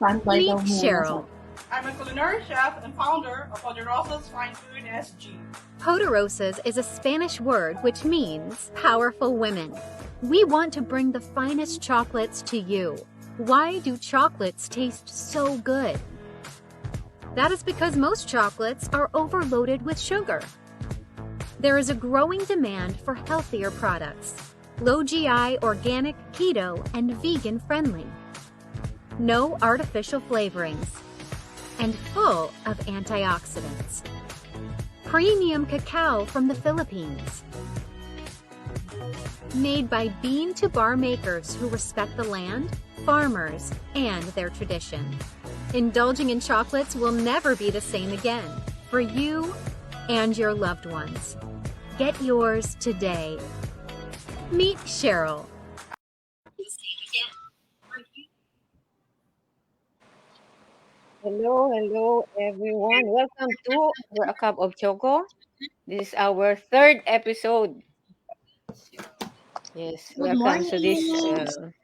Meet Cheryl. I'm a culinary chef and founder of Poderosa's Fine Food SG. Poderosas is a Spanish word which means powerful women. We want to bring the finest chocolates to you. Why do chocolates taste so good? That is because most chocolates are overloaded with sugar. There is a growing demand for healthier products, low GI, organic, keto, and vegan friendly. No artificial flavorings, and full of antioxidants. Premium cacao from the Philippines. Made by bean-to-bar makers who respect the land, farmers, and their tradition. Indulging in chocolates will never be the same again for you and your loved ones. Get yours today. Meet Cheryl. Hello, everyone. Welcome to Over a Cup of Choco. This is our third episode. Yes, Good welcome to this. morning.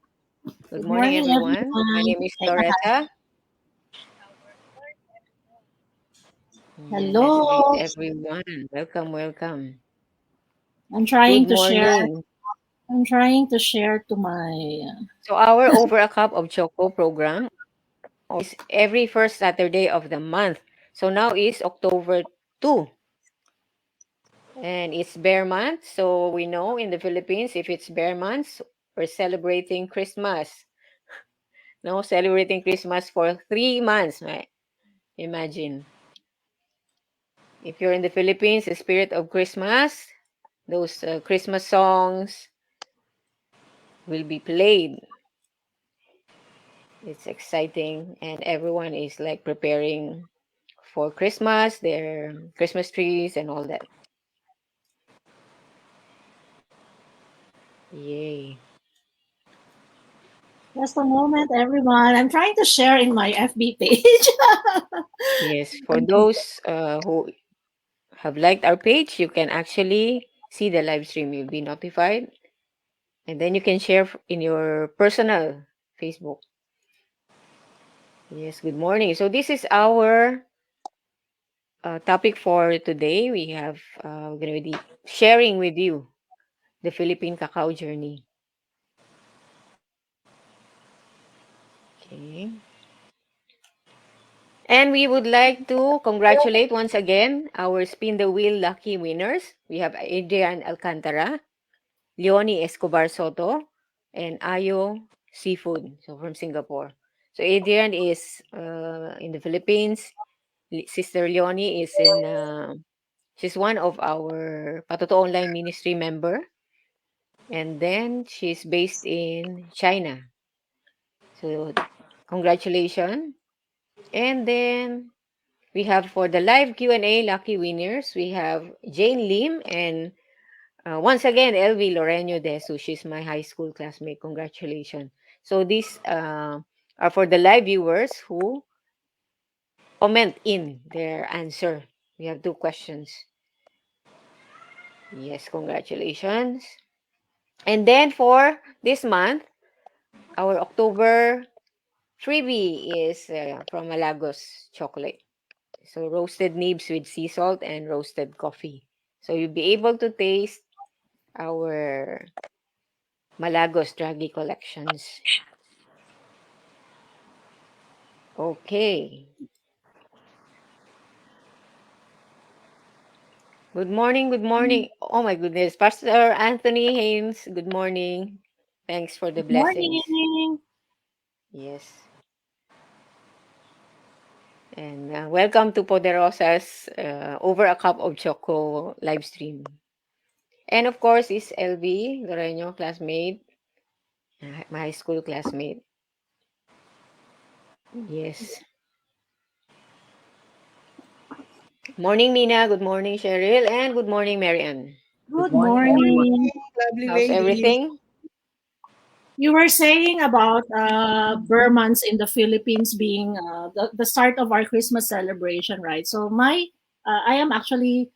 Good morning, everyone. My name is Loretta. Hello. Let's greet everyone. Welcome. I'm trying Good to share. morning. I'm trying to share to my. So our Over a Cup of Choco program is every first Saturday of the month. So now is October 2. And it's bear month. So we know in the Philippines, if it's bear month, we're celebrating Christmas. No, celebrating Christmas for 3 months. Right? Imagine. If you're in the Philippines, the spirit of Christmas, those Christmas songs will be played. It's exciting, and everyone is like preparing for Christmas, their Christmas trees and all that. Yay. Just a moment, everyone. I'm trying to share in my FB page. Yes, for those who have liked our page, you can actually see the live stream. You'll be notified. And then you can share in your personal Facebook. Yes, good morning. So this is our topic for today. We have we're going to be sharing with you the Philippine Cacao journey. Okay. And we would like to congratulate once again our Spin the Wheel lucky winners. We have Adrian Alcantara, Leonie Escobar Soto, and Ayo Seafood, so from Singapore. So Adrian is in the Philippines. Sister Leonie is she's one of our Patoto Online Ministry member. And then she's based in China. So congratulations. And then we have for the live Q&A lucky winners, we have Jane Lim and once again, LV Loreño Desu. She's my high school classmate. Congratulations. So these are for the live viewers who comment in their answer. We have 2 questions. Yes, congratulations. And then for this month, our October freebie is from Malagos Chocolate. So roasted nibs with sea salt and roasted coffee. So you'll be able to taste our Malagos Draghi collections. Okay. Good morning. Oh my goodness. Pastor Anthony Haynes, good morning. Thanks for the blessings. Morning. Yes. And welcome to Poderosa's Over a Cup of Choco live stream. And of course, is LV Loreño, classmate, my high school classmate. Yes. Morning, Mina. Good morning, Cheryl. And good morning, Marianne. Good morning. Lovely How's ladies. everything? You were saying about Burr months in the Philippines being the start of our Christmas celebration, right? So I am actually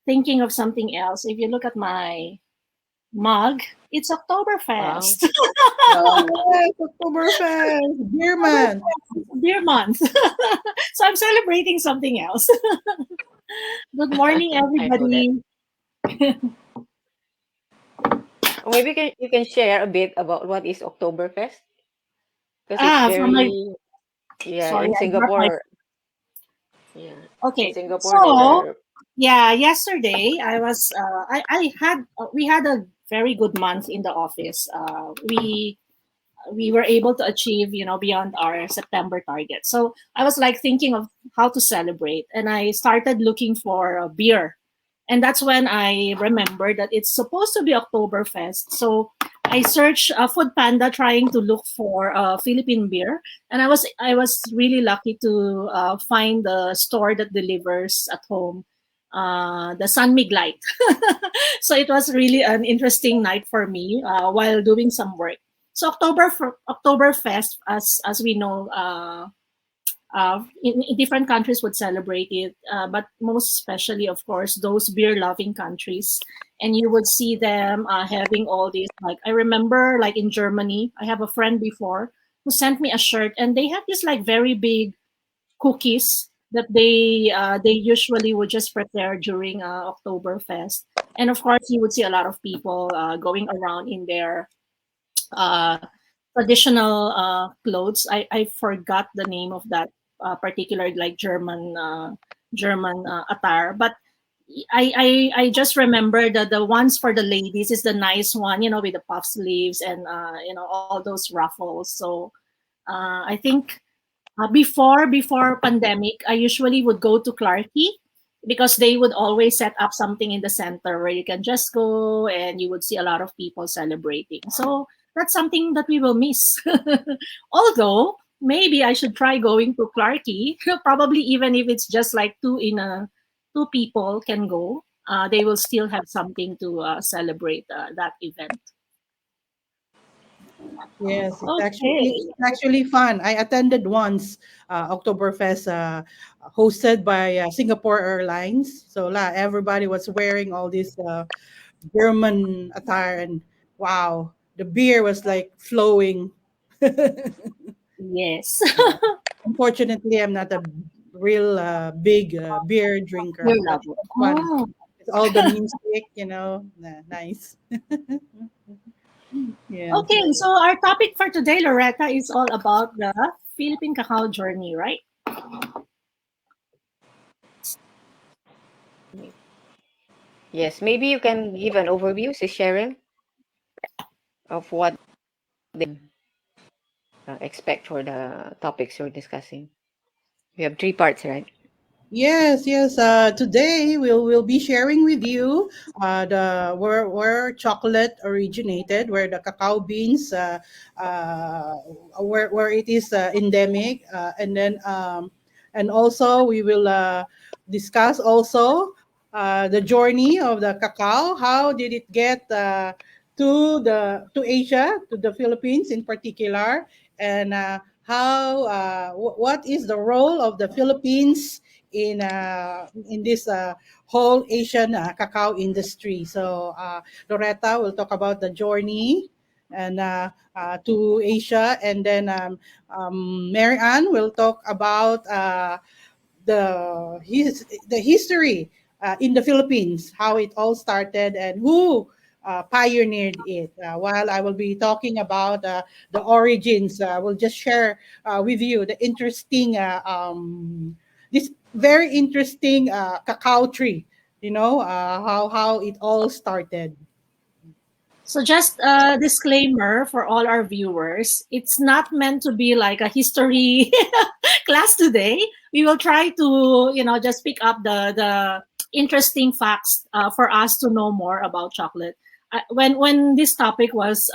thinking of something else. If you look at my mug, it's Oktoberfest. Wow. Yes, Oktoberfest, beer month. Beer month. So I'm celebrating something else. Good morning, I know that. everybody. Or maybe you can share a bit about what is Oktoberfest because it's From my very, yeah, sorry, in I dropped my. Singapore. Yeah, in Okay, Singapore they so were. yeah, yesterday I had we had a very good month in the office. We were able to achieve, beyond our September target. So I was like thinking of how to celebrate, and I started looking for a beer. And that's when I remembered that it's supposed to be Oktoberfest. So I searched Food Panda trying to look for Philippine beer, and I was really lucky to find the store that delivers at home, the Sunmig Light. So it was really an interesting night for me while doing some work. So Oktoberfest, as we know, in different countries would celebrate it, but most especially, of course, those beer-loving countries. And you would see them having all these. Like I remember, like in Germany, I have a friend before who sent me a shirt, and they have this like very big cookies that they usually would just prepare during Oktoberfest. And of course, you would see a lot of people going around in their uh, traditional clothes. I forgot the name of that particular like German attire, but I just remember that the ones for the ladies is the nice one, with the puff sleeves and all those ruffles. So I think before pandemic, I usually would go to Clarky because they would always set up something in the center where you can just go and you would see a lot of people celebrating. So that's something that we will miss. Although maybe I should try going to Clarky, probably even if it's just like two people can go. They will still have something to celebrate that event. Yes, Okay. it's actually fun. I attended once Oktoberfest hosted by Singapore Airlines. So everybody was wearing all this German attire, and wow, the beer was like flowing. Yes. Yeah. Unfortunately, I'm not a real big beer drinker, Your but level. it's fun. Oh. It's all the music, nice. Yes. Okay, so our topic for today, Loretta, is all about the Philippine Cacao journey, right? Yes, maybe you can give an overview, Sis Cheryl, of what they expect for the topics you're discussing. We have three parts, right? Yes, yes. Today we'll be sharing with you the where chocolate originated, where the cacao beans, uh, where it is endemic, and also we will discuss also the journey of the cacao. How did it get to Asia, to the Philippines in particular, and what is the role of the Philippines in this whole Asian cacao industry. So Loretta will talk about the journey and to Asia, and then Mary Ann will talk about the history in the Philippines, how it all started, and who pioneered it. While I will be talking about the origins, we'll just share with you the interesting, this very interesting cacao tree. How it all started. So just a disclaimer for all our viewers, it's not meant to be like a history class today. We will try to, just pick up the interesting facts for us to know more about chocolate. When this topic was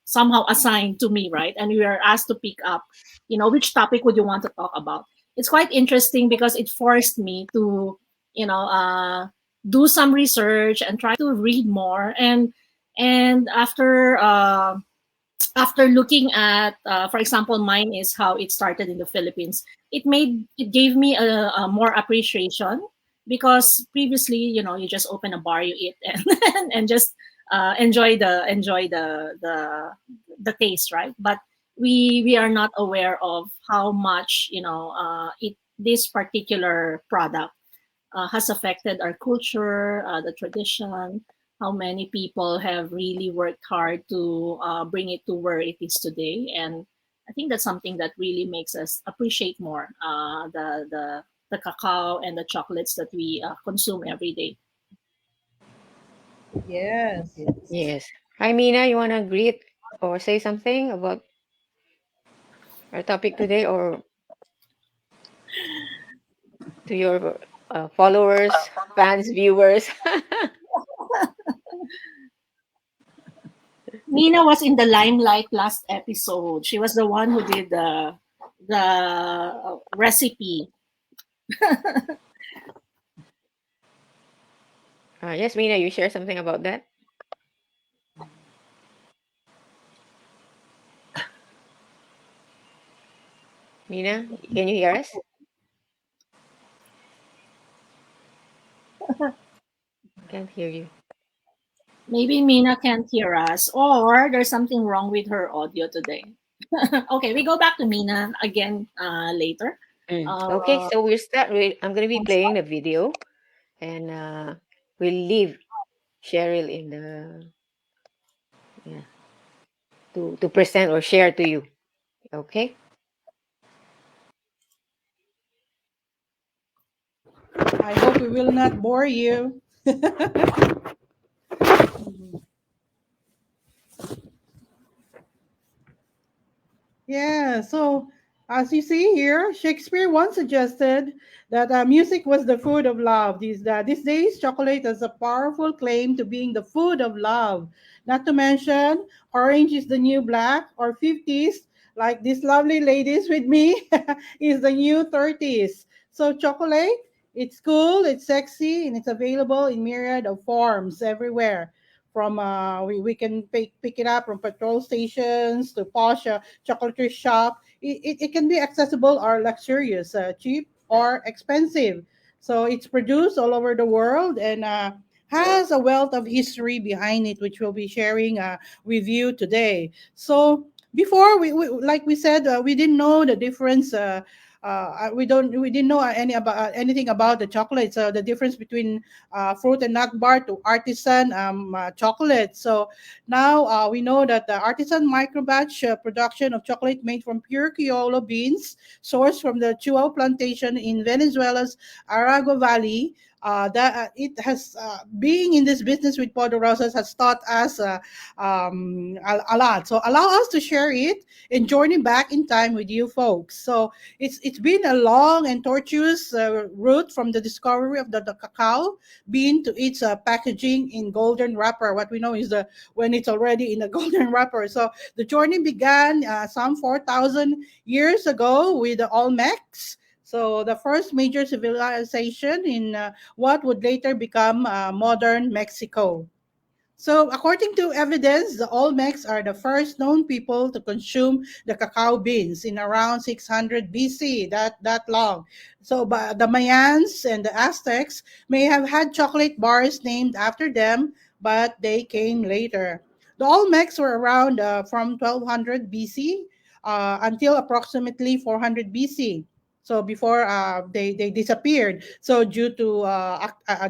somehow assigned to me, right, and we were asked to pick up, which topic would you want to talk about? It's quite interesting because it forced me to, you know, uh, do some research and try to read more. And after looking at, for example, mine is how it started in the Philippines. It gave me a more appreciation because previously, you just open a bar, you eat, and just enjoy the taste, right? But we are not aware of how much this particular product has affected our culture, the tradition, how many people have really worked hard to bring it to where it is today. And I think that's something that really makes us appreciate more the cacao and the chocolates that we consume every day. Yes. Yes. Hi, Mina. You want to greet or say something about our topic today, or to your followers, fans, viewers? Nina was in the limelight last episode. She was the one who did the recipe. Yes, Mina, you share something about that? Mina, can you hear us? Can't hear you. Maybe Mina can't hear us, or there's something wrong with her audio today. Okay, we go back to Mina again later. Okay, Uh, so we'll start. I'm going to be playing the video, and we'll leave Cheryl in the yeah to present or share to you. Okay. I hope we will not bore you. Yeah, so as you see here, Shakespeare once suggested that music was the food of love. These days, chocolate has a powerful claim to being the food of love. Not to mention, orange is the new black, or 50s, like these lovely ladies with me, is the new 30s. So, chocolate, it's cool, it's sexy, and it's available in myriad of forms everywhere. From we can pick it up from petrol stations to posh chocolatery shop. It can be accessible or luxurious, cheap or expensive. So it's produced all over the world and has a wealth of history behind it, which we'll be sharing with you today. So before like we said, we didn't know the difference. We didn't know anything about the chocolate. So the difference between fruit and nut bar to artisan chocolate. So now we know that the artisan microbatch production of chocolate made from pure Criollo beans sourced from the Chuao plantation in Venezuela's Aragua Valley. That it has being in this business with Poderosas has taught us a lot. So allow us to share it and journey back in time with you folks. So it's been a long and tortuous route from the discovery of the cacao bean to its packaging in golden wrapper. What we know is the when it's already in a golden wrapper. So the journey began some 4,000 years ago with the Olmecs. So the first major civilization in what would later become modern Mexico. So, according to evidence, the Olmecs are the first known people to consume the cacao beans in around 600 BC, that long. So, but the Mayans and the Aztecs may have had chocolate bars named after them, but they came later. The Olmecs were around from 1200 BC until approximately 400 BC. So before they disappeared. So due to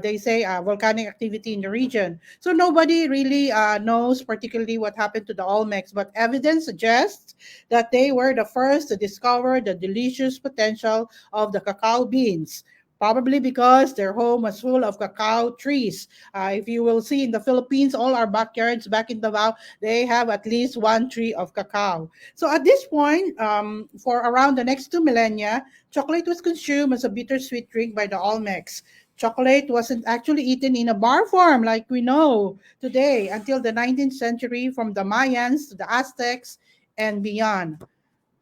they say volcanic activity in the region. So nobody really knows particularly what happened to the Olmecs, but evidence suggests that they were the first to discover the delicious potential of the cacao beans. Probably because their home was full of cacao trees. If you will see in the Philippines, all our backyards back in Davao, they have at least one tree of cacao. So at this point, for around the next 2 millennia, chocolate was consumed as a bittersweet drink by the Olmecs. Chocolate wasn't actually eaten in a bar form like we know today until the 19th century from the Mayans to the Aztecs and beyond.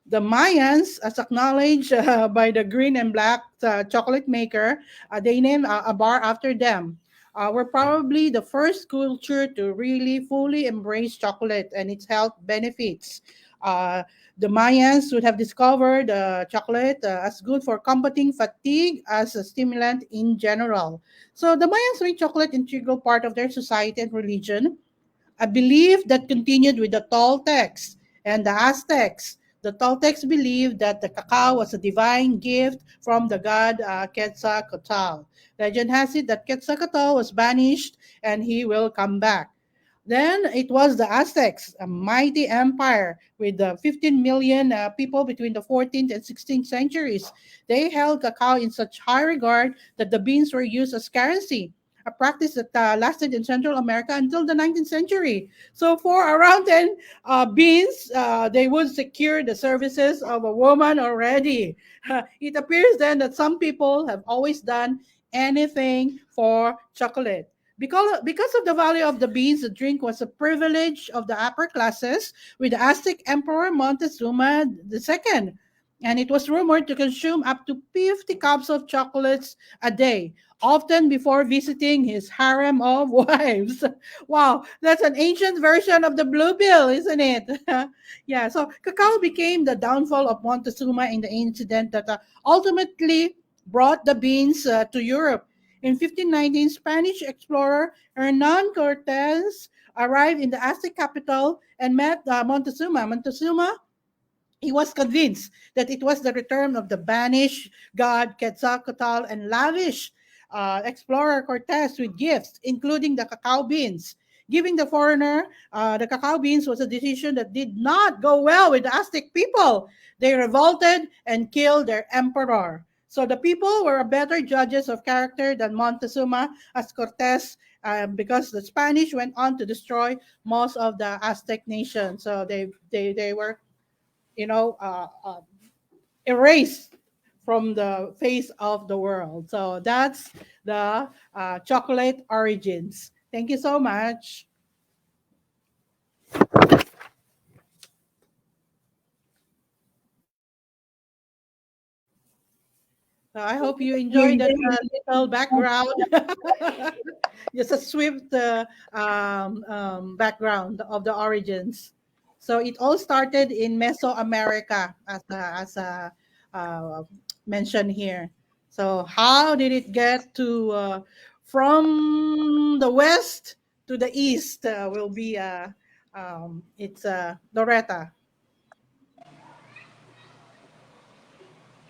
The Mayans, as acknowledged by the green and black chocolate maker, they named a bar after them. Were probably the first culture to really fully embrace chocolate and its health benefits. Uh, the Mayans would have discovered chocolate as good for combating fatigue as a stimulant in general. So the Mayans made chocolate an integral part of their society and religion, a belief that continued with the Toltecs and the Aztecs. The Toltecs believed that the cacao was a divine gift from the god Quetzalcoatl. Legend has it that Quetzalcoatl was banished and he will come back. Then it was the Aztecs, a mighty empire with 15 million people between the 14th and 16th centuries. They held cacao in such high regard that the beans were used as currency, a practice that lasted in Central America until the 19th century. So, for around 10 beans, they would secure the services of a woman already. It appears then that some people have always done anything for chocolate. Because of the value of the beans, the drink was a privilege of the upper classes, with the Aztec Emperor Montezuma II. And it was rumored to consume up to 50 cups of chocolates a day, often before visiting his harem of wives. Wow, that's an ancient version of the Blue Bill, isn't it? Yeah, so cacao became the downfall of Montezuma in the incident that ultimately brought the beans to Europe. In 1519, Spanish explorer Hernan Cortes arrived in the Aztec capital and met Montezuma. Montezuma, he was convinced that it was the return of the banished god Quetzalcoatl and lavished explorer Cortes with gifts, including the cacao beans. Giving the foreigner the cacao beans was a decision that did not go well with the Aztec people. They revolted and killed their emperor. So the people were better judges of character than Montezuma as Cortes, because the Spanish went on to destroy most of the Aztec nation. So they were, you know, erased from the face of the world. So that's the chocolate origins. Thank you so much. So I hope you enjoyed that little background. Just a swift background of the origins. So it all started in Mesoamerica, as uh, mentioned here. So how did it get to from the west to the east? Will be it's Loretta.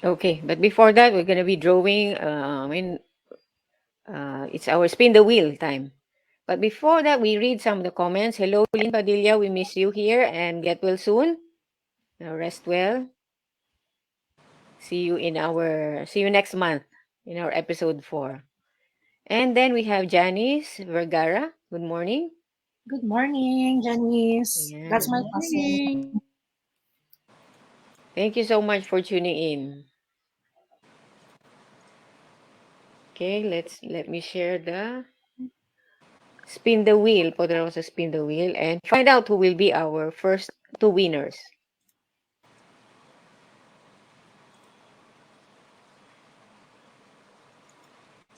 Okay, but before that, we're gonna be drawing. It's our spin the wheel time. But before that, we read some of the comments. Hello, Lynn Padilla. We miss you here and get well soon. Now rest well. See you next month in our episode 4. And then we have Janice Vergara. Good morning. Good morning, Janice. Yeah. That's Good my cousin. morning. Thank you so much for tuning in. Okay, let me share the spin the wheel. Poderosa spin the wheel and find out who will be our first 2 winners.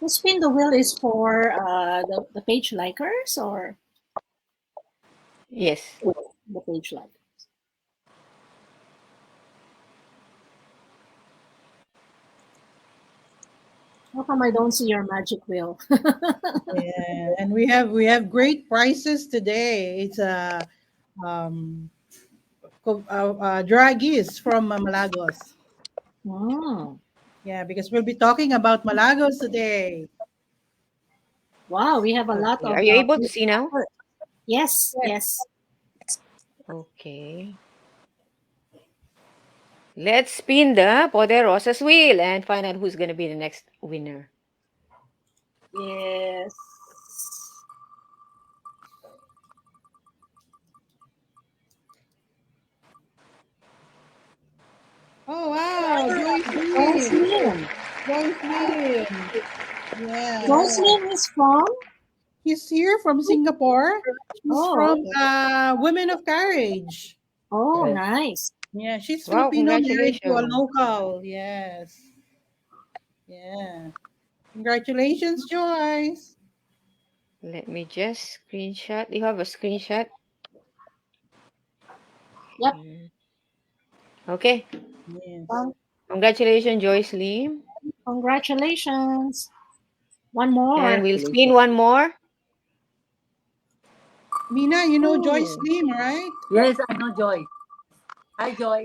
The spin the wheel is for the page likers or Yes. the page likers. How come I don't see your magic wheel? Yeah, and we have great prices today. It's um dragis from Malagos. Mm. Yeah, because we'll be talking about Malagos today. Wow, we have a lot Okay. Are of you able to see now? yes, Yes. yes. Okay. Let's spin the Poderosa's wheel and find out who's going to be the next winner. Yes. Oh wow, Joyce Lim. Jocelyn. Joyce Lim. Yeah. Jocelyn is from? He's here from Singapore. She's Oh, from okay. Women of Courage. Oh, nice. Yeah, she's Wow, Filipino married to a congratulations. local. Yes. Yeah. Congratulations, Joyce. Let me just screenshot. You have a screenshot? Yep. Okay. Yes. Congratulations, Joyce Lim. Congratulations. One And more. we'll spin one more. Mina, you know Joyce Lim, right? Yes, I know Joy. Hi, Joyce.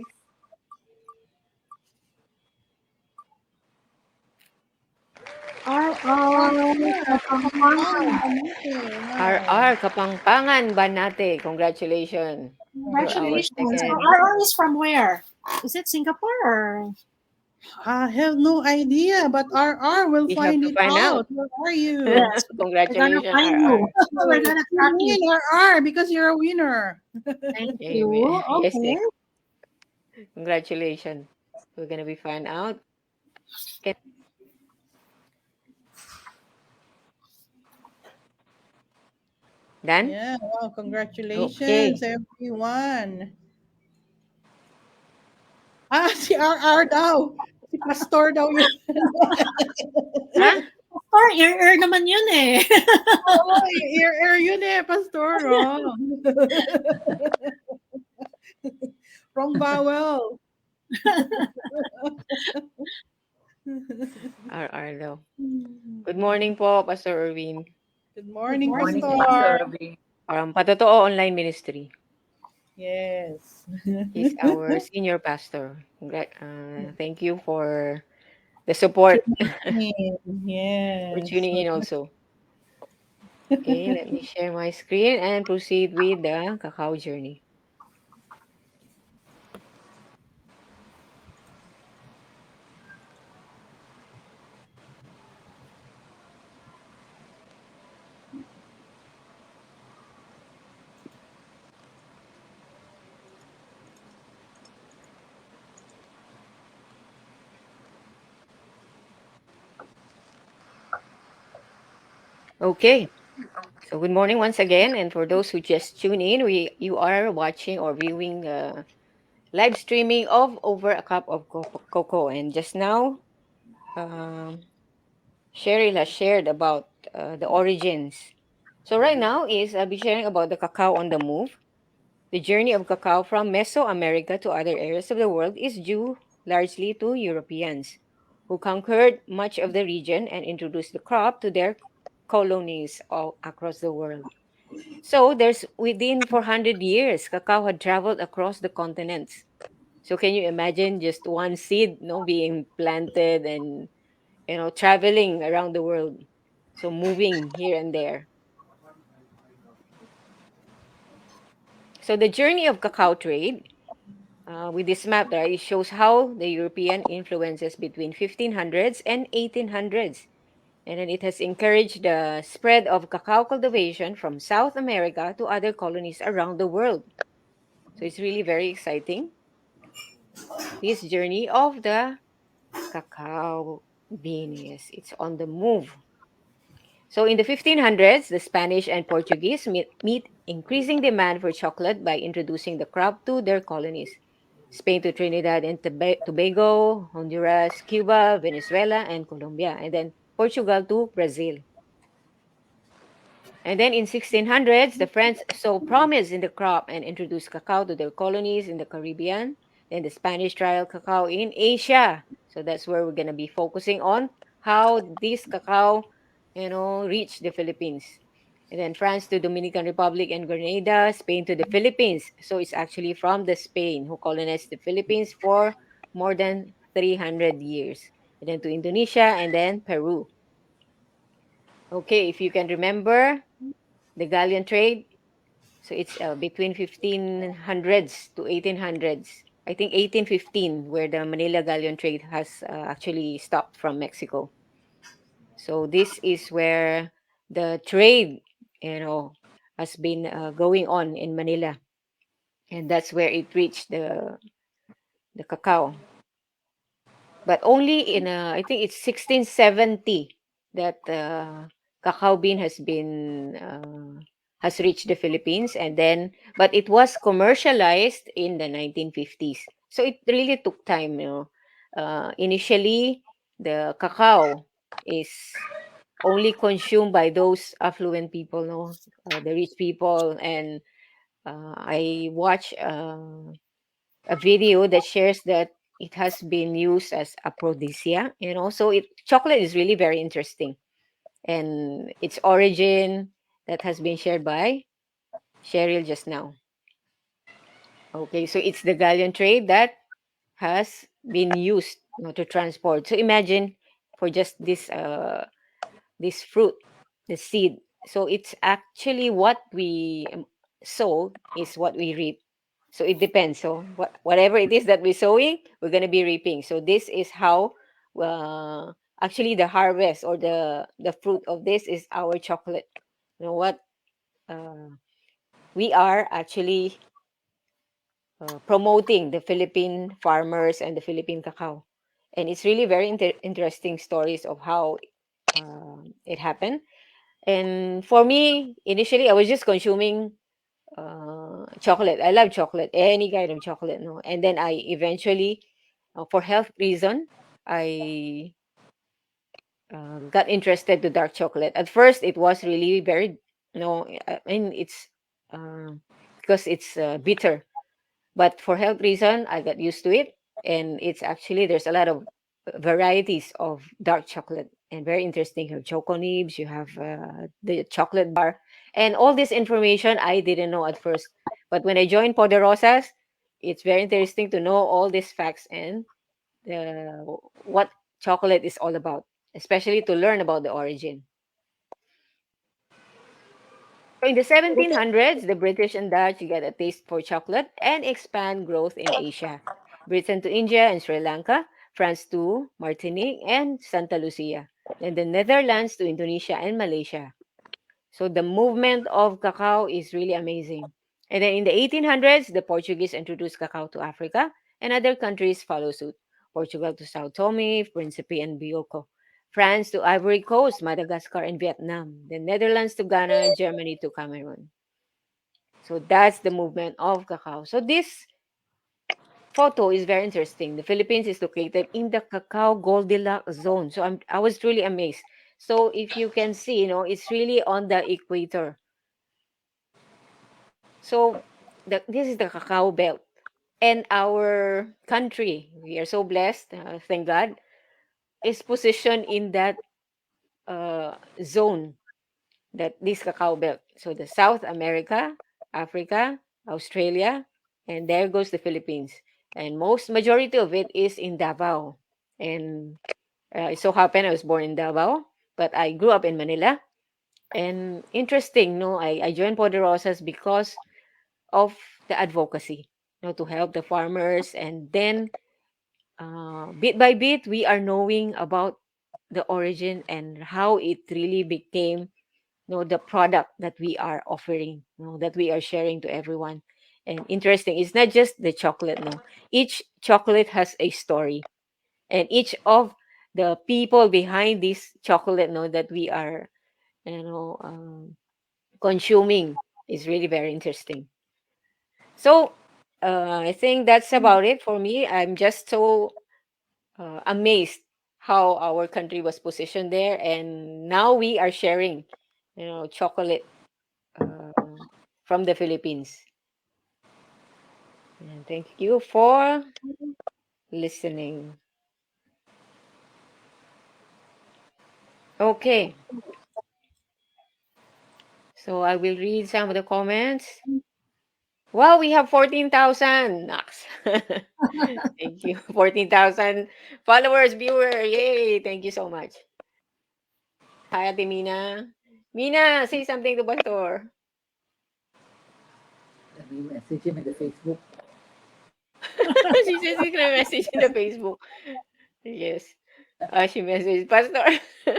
Kapampangan, Banate. Wow. RR, Kapangpangan Banate. Congratulations. You're our Congratulations. So second. RR is from where? Is it Singapore or? I have no idea, but RR will We have find to it find out. out. Where are you? Yes, we're gonna Congratulations, find you. RR. We're gonna track Tune you. in, RR, because you're a winner. Thank Amen. you. Yes, Okay. congratulations. We're gonna be find out. Okay. Done? Yeah, wow, Okay. congratulations, everyone. Si RR daw. Si Pastor daw yun. Huh? Or ear naman yun eh. Oo, ear yun eh, Pastor. Oh. Wrong vowel. RR daw. Good morning po, Pastor Erwin. Good Good morning, Morning, morning. Pastor Pastor. Irving. Patotoo Online Ministry. Yes. He's our senior pastor. Thank you for the support, for Yes. tuning in also. Okay, let me share my screen and proceed with the cacao journey. Okay, so good morning once again, and for those who just tune in, you are watching or viewing the live streaming of Over a Cup of Cocoa, and just now, um, Cheryl has shared about the origins. So right now is I'll be sharing about the cacao on the move. The journey of cacao from Mesoamerica to other areas of the world is due largely to Europeans, who conquered much of the region and introduced the crop to their colonies all across the world. So there's within 400 years, cacao had traveled across the continents. So can you imagine just one seed, being planted and traveling around the world, so moving here and there. So the journey of cacao trade, with this map there, it shows how the European influences between 1500s and 1800s. And then it has encouraged the spread of cacao cultivation from South America to other colonies around the world. So it's really very exciting, this journey of the cacao bean. Yes, it's on the move. So in the 1500s, the Spanish and Portuguese meet increasing demand for chocolate by introducing the crop to their colonies. Spain to Trinidad and Tobago, Honduras, Cuba, Venezuela, and Colombia, and then Portugal to Brazil. And then in 1600s, the French saw promise in the crop and introduced cacao to their colonies in the Caribbean. Then the Spanish trial cacao in Asia. So that's where we're going to be focusing on how this cacao, reached the Philippines. And then France to Dominican Republic and Grenada, Spain to the Philippines. So it's actually from the Spain who colonized the Philippines for more than 300 years. And then to Indonesia and then Peru. Okay, if you can remember, the galleon trade. So it's between 1500s to 1800s. I think 1815, where the Manila galleon trade has actually stopped from Mexico. So this is where the trade, has been going on in Manila, and that's where it reached the cacao. But only in I think it's 1670 that cacao bean has reached the Philippines, and then but it was commercialized in the 1950s. So it really took time. Initially, the cacao is only consumed by those affluent people, no, the rich people, and I watch a video that shares that it has been used as aphrodisiac. So chocolate is really very interesting, and its origin that has been shared by Cheryl just now. Okay, so it's the galleon trade that has been used, to transport. So imagine for just this fruit, the seed. So it's actually what we sow is what we reap. So it depends. So whatever it is that we're sowing, we're gonna be reaping. So this is how actually the harvest or the fruit of this is our chocolate. You know what? Uh, we are actually promoting the Philippine farmers and the Philippine cacao. And it's really very interesting stories of how it happened. And for me, initially, I was just consuming chocolate. I love chocolate, any kind of chocolate, no. And then I eventually, for health reason, I got interested to dark chocolate. At first, it was really very, I mean, it's uh, because it's bitter. But for health reason, I got used to it, and it's actually there's a lot of varieties of dark chocolate and very interesting. You have choco nibs, you have the chocolate bar, and all this information I didn't know at first. But when I joined Poderosas, it's very interesting to know all these facts and what chocolate is all about, especially to learn about the origin. So in the 1700s, the British and Dutch get a taste for chocolate and expand growth in Asia. Britain to India and Sri Lanka, France to Martinique and Santa Lucia, then the Netherlands to Indonesia and Malaysia. So the movement of cacao is really amazing. And then in the 1800s, the Portuguese introduced cacao to Africa, and other countries follow suit. Portugal to Sao Tome, Principe, and Bioko. France to Ivory Coast, Madagascar, and Vietnam. The Netherlands to Ghana, Germany to Cameroon. So that's the movement of cacao. So this photo is very interesting. The Philippines is located in the cacao Goldilocks zone. So I was really amazed. So if you can see, it's really on the equator. So this is the cacao belt. And our country, we are so blessed, thank God, is positioned in that zone, that this cacao belt. So the South America, Africa, Australia, and there goes the Philippines. And most majority of it is in Davao. And it so happened I was born in Davao, but I grew up in Manila. And interesting, no, I joined Poderosas because of the advocacy, to help the farmers. And then bit by bit, we are knowing about the origin and how it really became, the product that we are offering, that we are sharing to everyone. And interesting, it's not just the chocolate, no. Each chocolate has a story, and each of the people behind this chocolate, that we are, consuming is really very interesting. So I think that's about it for me. I'm just so amazed how our country was positioned there, and now we are sharing, chocolate uh, from the Philippines. And thank you for listening. Okay, so I will read some of the comments. Wow, we have 14,000. Naks. Thank you. 14,000 followers, viewer. Yay. Thank you so much. Hi, Ate Mina. Mina, say something to Pastor. Let me message him in the Facebook. She says she's gonna message in the Facebook. Yes. She messaged Pastor.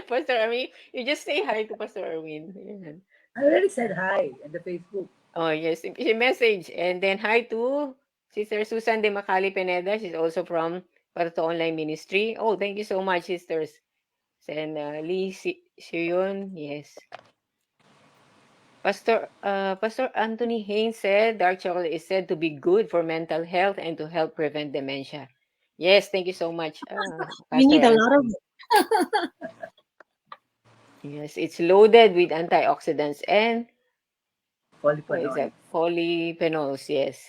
Pastor Armin. You just say hi to Pastor Armin. Ayan. I already said hi in the Facebook. Oh, yes. She message. And then hi to Sister Susan de Macali Pineda. She's also from Parto Online Ministry. Oh, thank you so much, sisters. And Lee Shiyun. Yes. Pastor Anthony Haynes said dark chocolate is said to be good for mental health and to help prevent dementia. Yes, thank you so much, We Pastor need a lot of Anthony. Yes, it's loaded with antioxidants and what is that? Polyphenols. Polyphenols, yes.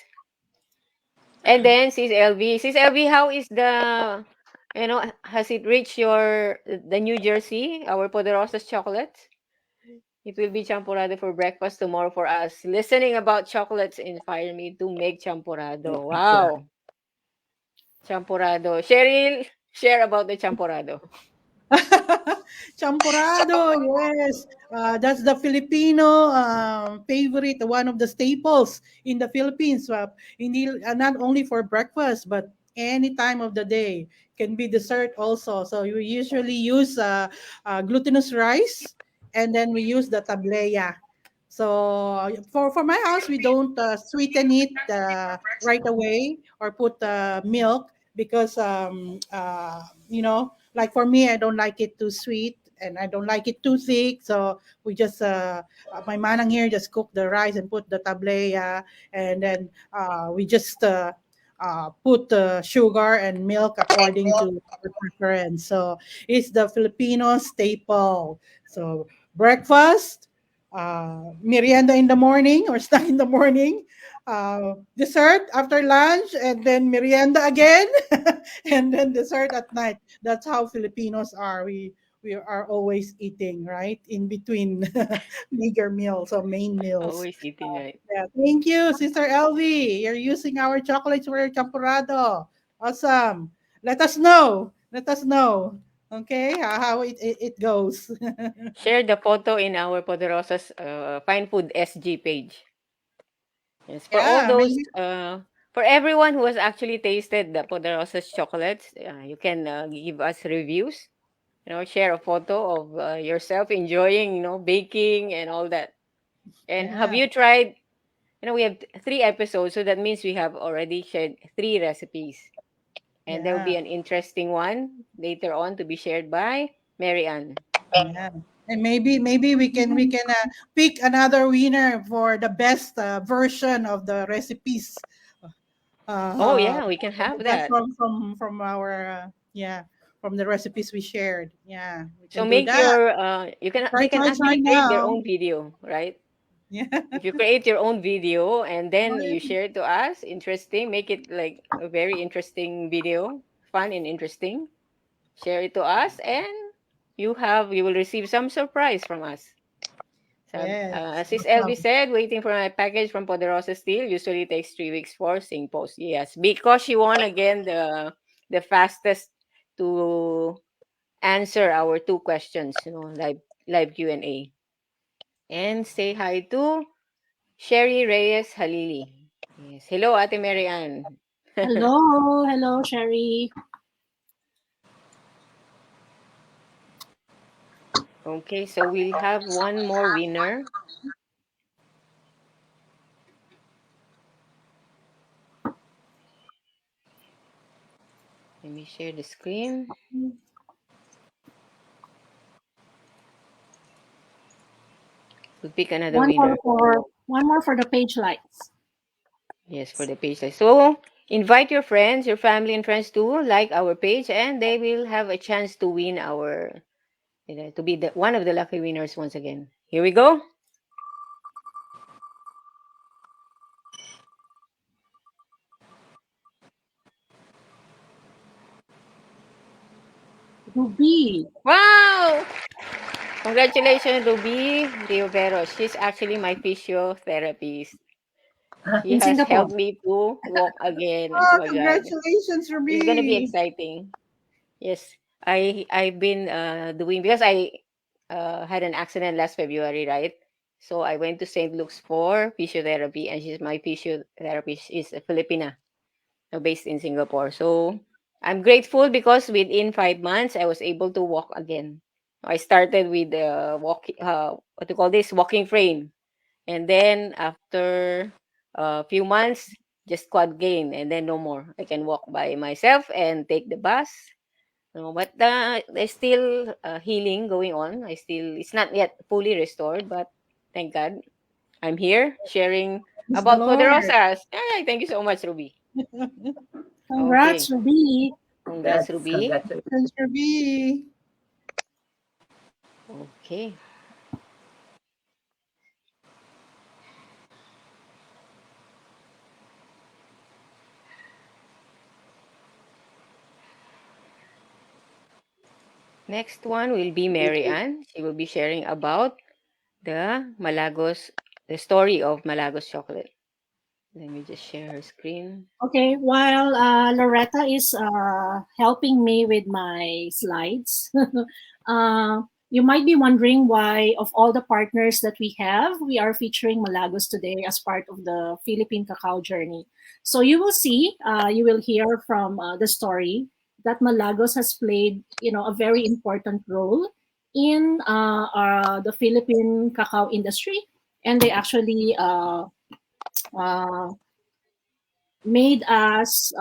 And then Sis LV, how is the, has it reached the New Jersey, our Poderosa's chocolate? It will be champurrado for breakfast tomorrow for us. Listening about chocolates inspire me to make champurrado. Wow. Champurrado. Cheryl, share about the champurrado. Champurrado, yes. That's the Filipino favorite, one of the staples in the Philippines. Not only for breakfast, but any time of the day. Can be dessert also. So we usually use glutinous rice, and then we use the tableya. So for my house, we don't sweeten it right away or put milk because like for me, I don't like it too sweet and I don't like it too thick. So we just my manang here just cook the rice and put the tablea, and then we just put sugar and milk according to our preference. So it's the Filipino staple. So breakfast, merienda in the morning or snack in the morning, dessert after lunch, and then merienda again, and then dessert at night. That's how Filipinos are. We are always eating, right, in between bigger meals or main meals. Always eating, right? Yeah, thank you, Sister Elvie. You're using our chocolates for your champurrado. Awesome. Let us know. Let us know. Okay, how it goes. Share the photo in our Poderosa's Fine Food SG page. Yes, for all Yeah, those, maybe. for everyone who has actually tasted the Poderosa's chocolates, you can give us reviews. Share a photo of yourself enjoying, baking and all that. And have Yeah, you tried? We have three episodes, so that means we have already shared three recipes. And there will yeah. be an interesting one later on to be shared by Mary Ann. Yeah. And maybe we can pick another winner for the best version of the recipes. Oh, Uh, yeah, we can the have best that. from our from the recipes we shared. Yeah, we So can do make that. your they Try can try try actually create their now. own video, right? Yeah. If you create your own video and then you share it to us, interesting, make it like a very interesting video, fun and interesting. Share it to us and you will receive some surprise from us. Yes. Sis Elvis Awesome. said, waiting for my package from Poderosa Steel usually takes 3 weeks for Sing Post. Yes, because she won again the fastest to answer our two questions, live Q&A. And say hi to Sherry Reyes Halili. Yes. Hello, Ate Mary Ann. Hello, hello, Sherry. Okay, so we'll have one more winner. Let me share the screen. We'll pick another winner. One more for the page lights. Yes, for the page like so. Invite your friends, your family and friends to like our page, and they will have a chance to win to be one of the lucky winners once again. Here we go. Ruby. Wow! Congratulations, Ruby Rivero. She's actually my physiotherapist. She In has Singapore. helped me to walk again. Oh Oh, my God. congratulations, It's gonna be Ruby. exciting. Yes, I've been doing because I had an accident last February, right? So I went to St. Luke's for physiotherapy, and she's my physiotherapist. Is a Filipina, based in Singapore. So I'm grateful because within 5 months I was able to walk again. I started with the what to call this walking frame, and then after a few months, just quad gain, and then no more. I can walk by myself and take the bus. No, but there's still healing going on. It's not yet fully restored, but thank God I'm here sharing Praise the about Lord. Poderosas. Ay, thank you so much, Ruby. Congrats, Okay, Ruby. congrats, That's Ruby. congratulations. Thanks, Ruby. Okay, next one will be Mary Ann. She will be sharing about the story of Malagos chocolate. Let me just share her screen. Okay, while Loretta is helping me with my slides, you might be wondering why, of all the partners that we have, we are featuring Malagos today as part of the Philippine Cacao journey. So you will see, you will hear from the story that Malagos has played, a very important role in the Philippine cacao industry, and they actually uh, made us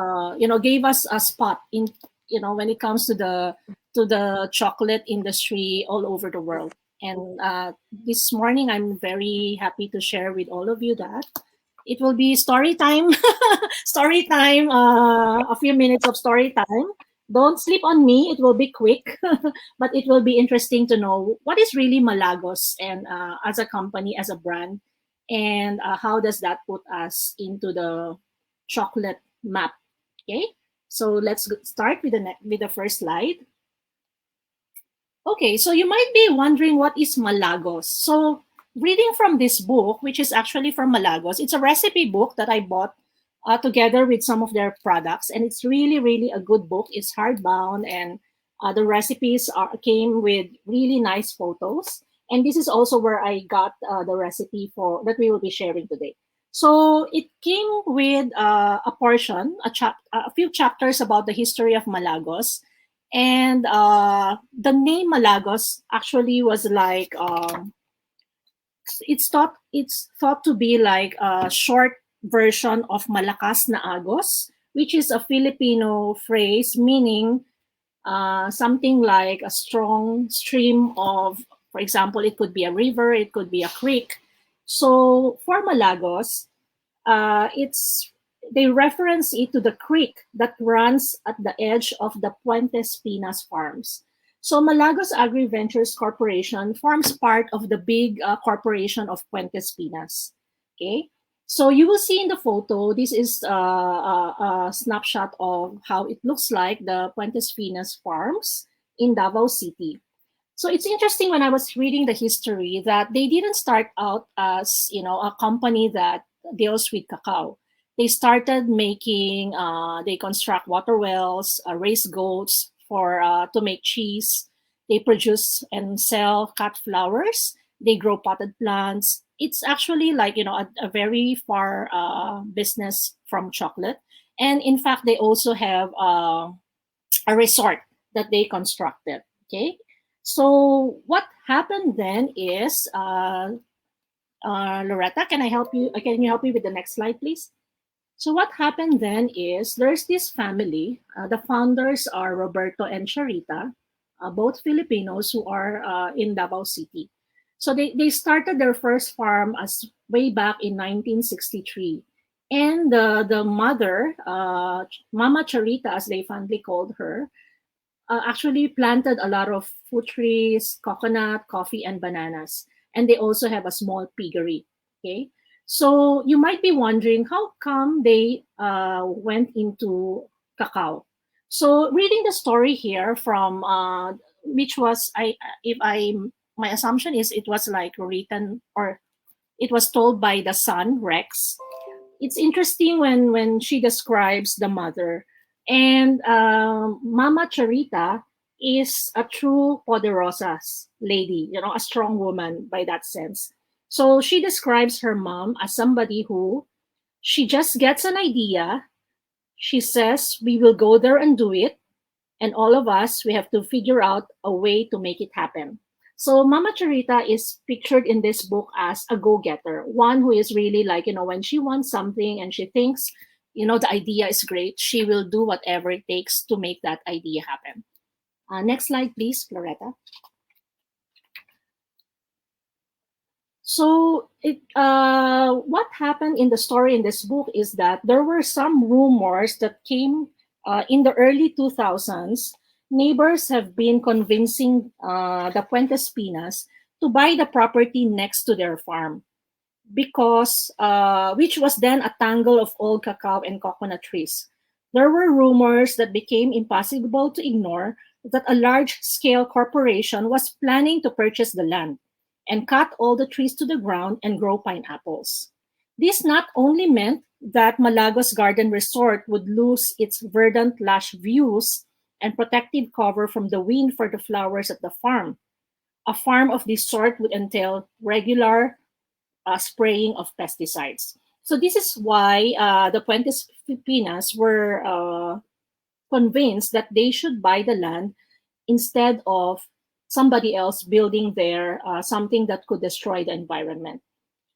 gave us a spot in when it comes to the chocolate industry all over the world. And this morning I'm very happy to share with all of you that it will be story time. Story time, a few minutes of story time. Don't sleep on me, it will be quick. But it will be interesting to know what is really Malagos, and as a company, as a brand, and how does that put us into the chocolate map. Okay, so let's start with with the first slide. Okay, so you might be wondering what is Malagos. So reading from this book, which is actually from Malagos, it's a recipe book that I bought together with some of their products, and it's really, really a good book. It's hardbound, and the recipes came with really nice photos. And this is also where I got the recipe for that we will be sharing today. So it came with a portion, a few chapters about the history of Malagos, and the name Malagos actually was like it's thought to be like a short version of Malakas na Agos, which is a Filipino phrase meaning something like a strong stream of, for example, it could be a river, it could be a creek. So for Malagos, it's they reference it to the creek that runs at the edge of the Puentes Pinas farms. So Malagos Agri Ventures Corporation forms part of the big corporation of Puentes Pinas. Okay, so you will see in the photo, this is a snapshot of how it looks like, the Puentes Pinas farms in Davao City. So it's interesting when I was reading the history that they didn't start out as a company that deals with cacao. They started making, they construct water wells, raise goats for to make cheese. They produce and sell cut flowers. They grow potted plants. It's actually like a very far business from chocolate. And in fact, they also have a resort that they constructed. Okay, so what happened then is, Loretta, can I help you? Can you help me with the next slide, please? So what happened then is there's this family. The founders are Roberto and Charita, both Filipinos who are in Davao City. So they started their first farm as way back in 1963. And the mother, Mama Charita, as they fondly called her, actually planted a lot of fruit trees, coconut, coffee, and bananas. And they also have a small piggery. Okay, so you might be wondering how come they went into cacao. So reading the story here from which was if I my assumption is it was like written, or it was told by the son Rex. It's interesting when she describes the mother, and Mama Charita is a true poderosas lady, a strong woman by that sense. So she describes her mom as somebody who, she just gets an idea, she says we will go there and do it, and all of us, we have to figure out a way to make it happen. So Mama Charita is pictured in this book as a go-getter, one who is really like, when she wants something and she thinks, the idea is great, she will do whatever it takes to make that idea happen. Next slide, please, Loretta. So what happened in the story in this book is that there were some rumors that came in the early 2000s. Neighbors have been convincing the Puentes Pinas to buy the property next to their farm, because which was then a tangle of old cacao and coconut trees. There were rumors that became impossible to ignore that a large-scale corporation was planning to purchase the land. and cut all the trees to the ground and grow pineapples. This not only meant that Malagos Garden Resort would lose its verdant lush views and protective cover from the wind for the flowers at the farm. A farm of this sort would entail regular spraying of pesticides. So this is why the Puentes Filipinas were convinced that they should buy the land instead of somebody else building there something that could destroy the environment.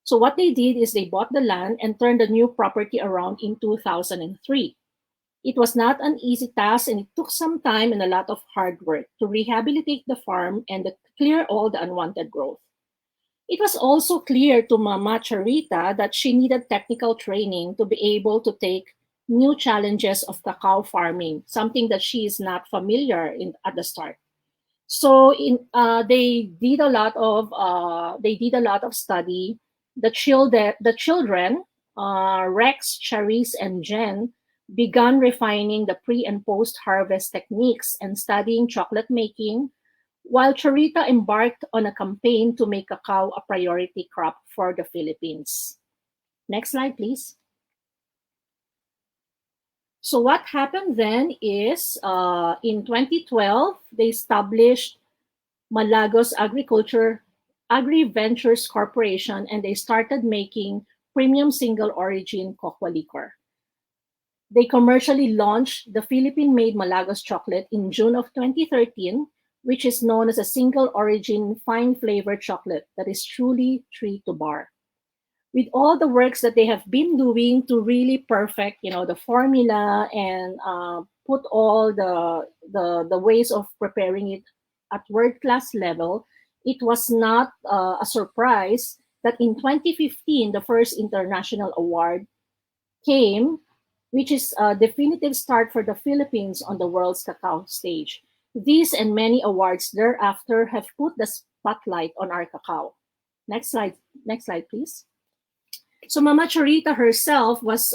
So what they did is they bought the land and turned the new property around in 2003. It was not an easy task, and it took some time and a lot of hard work to rehabilitate the farm and clear all the unwanted growth. It was also clear to Mama Charita that she needed technical training to be able to take new challenges of cacao farming, something that she is not familiar in at the start. So they did a lot of study. The children, Rex, Charisse, and Jen, began refining the pre and post harvest techniques and studying chocolate making, while Charita embarked on a campaign to make cacao a priority crop for the Philippines. Next slide, please. So what happened then is in 2012, they established Malagos Agri-Ventures Corporation, and they started making premium single origin cocoa liquor. They commercially launched the Philippine-made Malagos chocolate in June of 2013, which is known as a single origin fine flavored chocolate that is truly tree to bar. With all the works that they have been doing to really perfect, the formula and put all the ways of preparing it at world-class level, it was not a surprise that in 2015, the first international award came, which is a definitive start for the Philippines on the world's cacao stage. These and many awards thereafter have put the spotlight on our cacao. Next slide, please. So Mama Charita herself was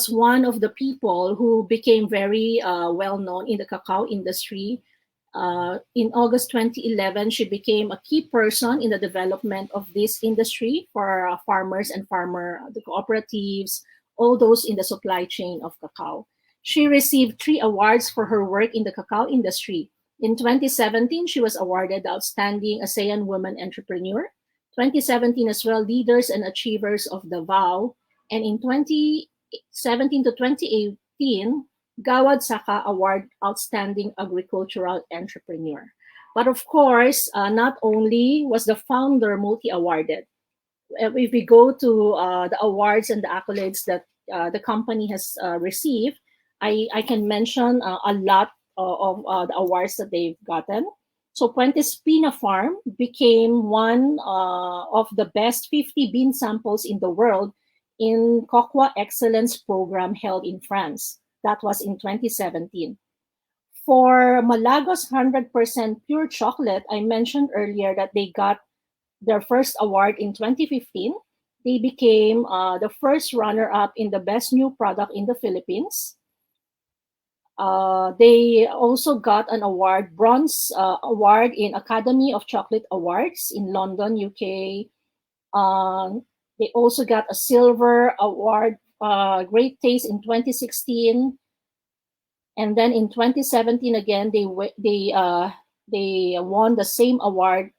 one of the people who became very well known in the cacao industry. In August 2011, she became a key person in the development of this industry for farmers and the cooperatives, all those in the supply chain of cacao. She received 3 awards for her work in the cacao industry. In 2017, she was awarded the Outstanding ASEAN Woman Entrepreneur. 2017 as well, Leaders and Achievers of the VOW. And in 2017 to 2018, Gawad Saka Award Outstanding Agricultural Entrepreneur. But of course, not only was the founder multi-awarded. If we go to the awards and the accolades that the company has received, I can mention a lot of the awards that they've gotten. So Puentes Pina Farm became one of the best 50 bean samples in the world in Cocoa Excellence Program held in France. That was in 2017. For Malagos 100% pure chocolate, I mentioned earlier that they got their first award in 2015. They became the first runner-up in the best new product in the Philippines. They also got an award, bronze award in Academy of Chocolate Awards in London, UK. They also got a silver award, Great Taste in 2016. And then in 2017 again, they won the same award,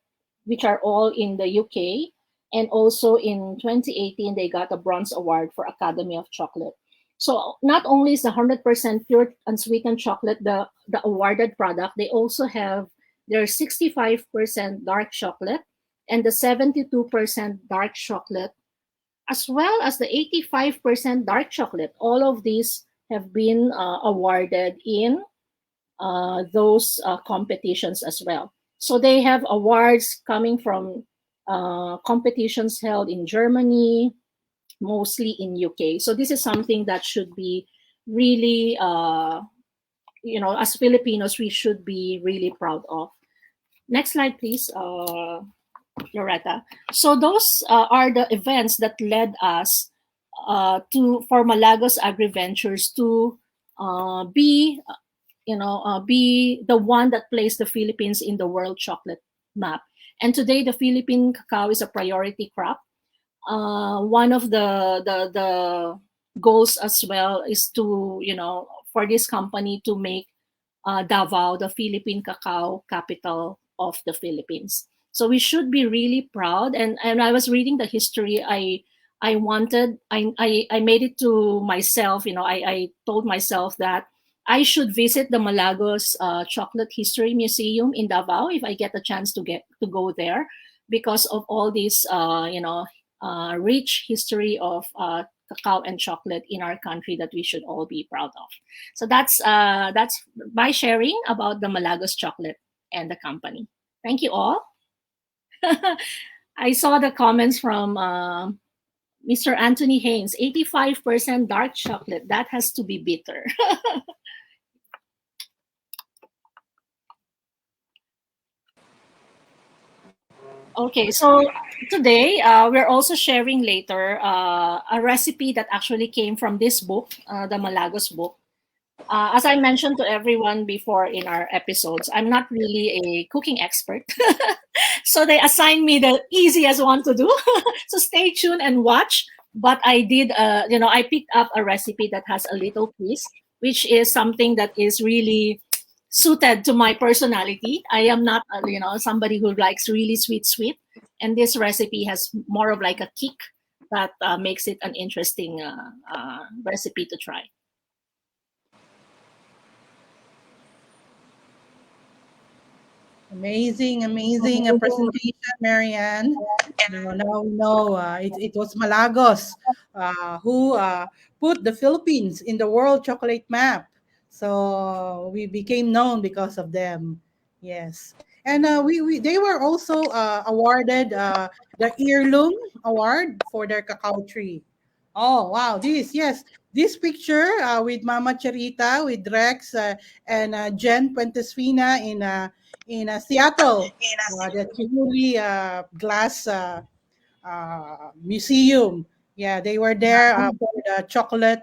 which are all in the UK. And also in 2018, they got a bronze award for Academy of Chocolate. So not only is the 100% pure unsweetened chocolate the awarded product, they also have their 65% dark chocolate and the 72% dark chocolate, as well as the 85% dark chocolate. All of these have been awarded in those competitions as well. So they have awards coming from competitions held in Germany, mostly in UK. So this is something that should be really, as Filipinos, we should be really proud of. Next slide, please, Loretta. So those are the events that led us for Malagos Agri-Ventures to be the one that placed the Philippines in the world chocolate map. And today, the Philippine cacao is a priority crop. One of the goals as well is to, for this company to make Davao the Philippine cacao capital of the Philippines. So we should be really proud. And I was reading the history. I made it to myself. I told myself that I should visit the Malagos Chocolate History Museum in Davao if I get a chance to go there, because of all this rich history of cacao and chocolate in our country that we should all be proud of. So that's my sharing about the Malagos chocolate and the company. Thank you all. I saw the comments from Mr. Anthony Haynes. 85% dark chocolate. That has to be bitter. Okay, so today we're also sharing later a recipe that actually came from this book, the Malagos book. As I mentioned to everyone before in our episodes, I'm not really a cooking expert. So they assigned me the easiest one to do. So stay tuned and watch. But I did, I picked up a recipe that has a little twist, which is something that is really suited to my personality. I am not, somebody who likes really sweet. And this recipe has more of like a kick that makes it an interesting recipe to try. Amazing presentation, Marianne. Now we know it was Malagos who put the Philippines in the world chocolate map. So we became known because of them. Yes. And they were also awarded the Heirloom Award for their cacao tree. Oh, wow. This picture with Mama Charita, with Rex, and Jen Puentesfina in Seattle, the Chimuli Glass Museum. Yeah, they were there for the chocolate.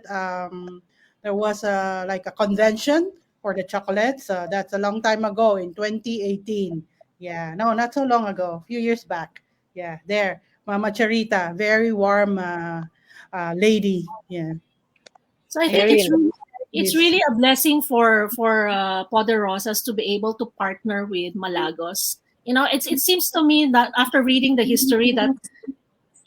There was like a convention for the chocolates. That's a long time ago in 2018. Yeah, no, not so long ago, a few years back. Yeah, there, Mama Charita, very warm lady. Yeah, So I think Ariel, it's this. really a blessing for Poderosas to be able to partner with Malagos. It seems to me that after reading the history that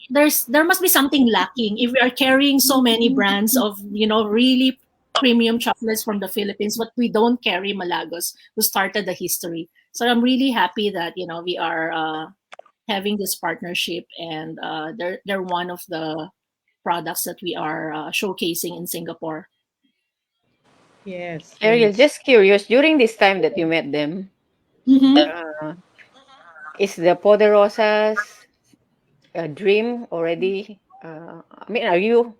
there must be something lacking if we are carrying so many brands of really premium chocolates from the Philippines, but we don't carry Malagos, who started the history. So I'm really happy that we are having this partnership, and they're one of the products that we are showcasing in Singapore. Yes, Ariel, yes. just curious, during this time that you met them, Mm-hmm. uh, is the Poderosas dream already? I mean, are you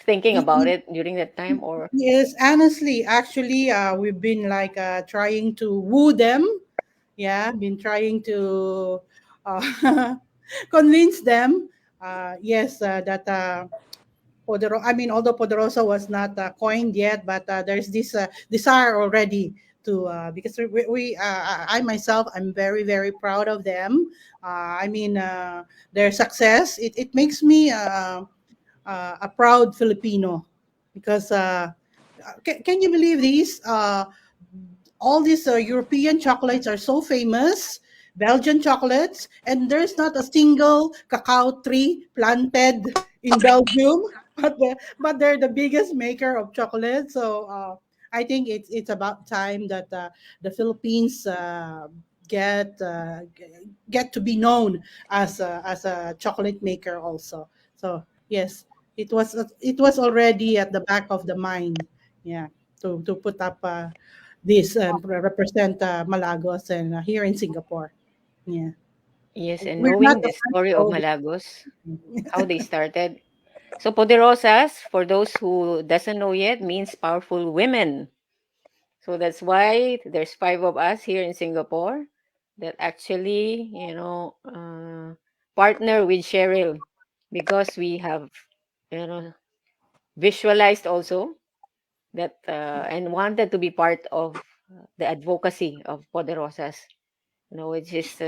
thinking about it during that time or? Yes, honestly, actually, we've been like trying to woo them. Yeah, been trying to convince them. Yes, that although Poderosa was not coined yet, but there's this desire already to because I myself, I'm very very proud of them. Their success. It makes me a proud Filipino because can you believe these? All these European chocolates are so famous, Belgian chocolates, and there's not a single cacao tree planted in Belgium, but they're the biggest maker of chocolate. So I think it's about time that the Philippines get to be known as a chocolate maker also. So yes, it was already at the back of the mind. Yeah, to put up this represent Malagos and here in Singapore. Yeah, Yes, and we're not knowing the the first story of though. Malagos, how they started. So Poderosas, for those who doesn't know yet, means powerful women. So that's why there's five of us here in Singapore that actually, partner with Cheryl because we have, you know, visualized also that and wanted to be part of the advocacy of Poderosas, which is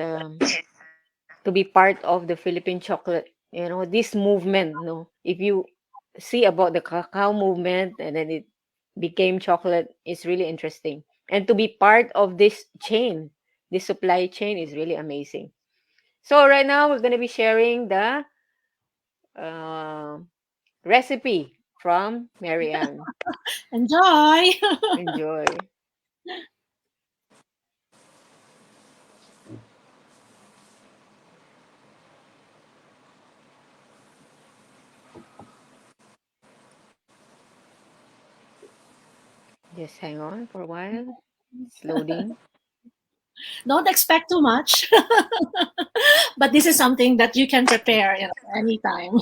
to be part of the Philippine chocolate, this movement, if you see about the cacao movement and then it became chocolate, it's really interesting. And to be part of this chain, this supply chain is really amazing. So right now we're going to be sharing the uh, recipe from Marianne. Enjoy. Enjoy. Just hang on for a while. It's loading. Don't expect too much, but this is something that you can prepare, anytime.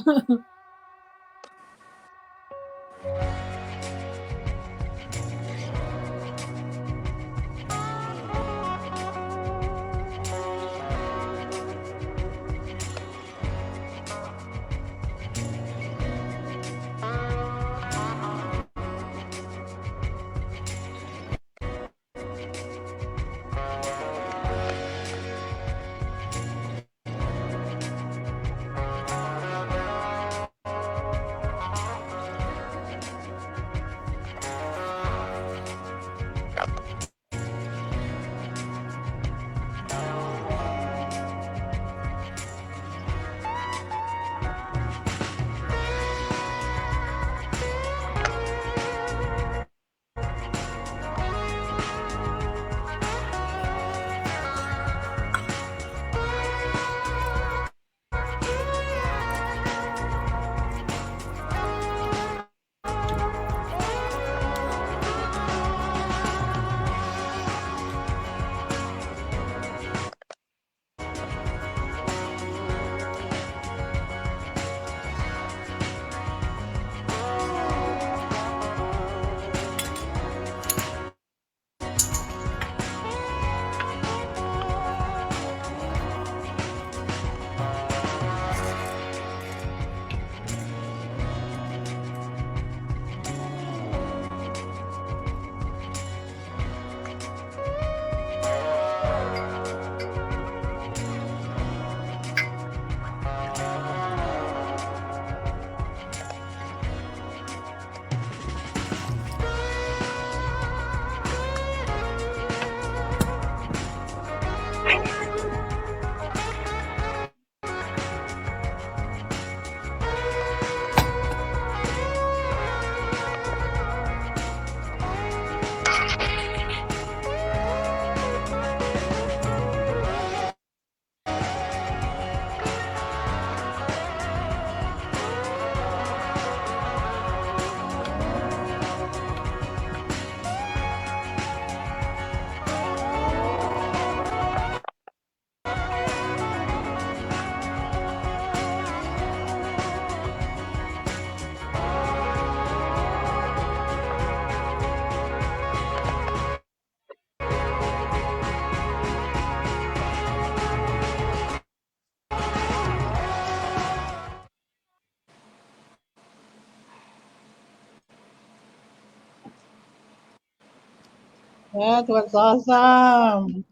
That was awesome.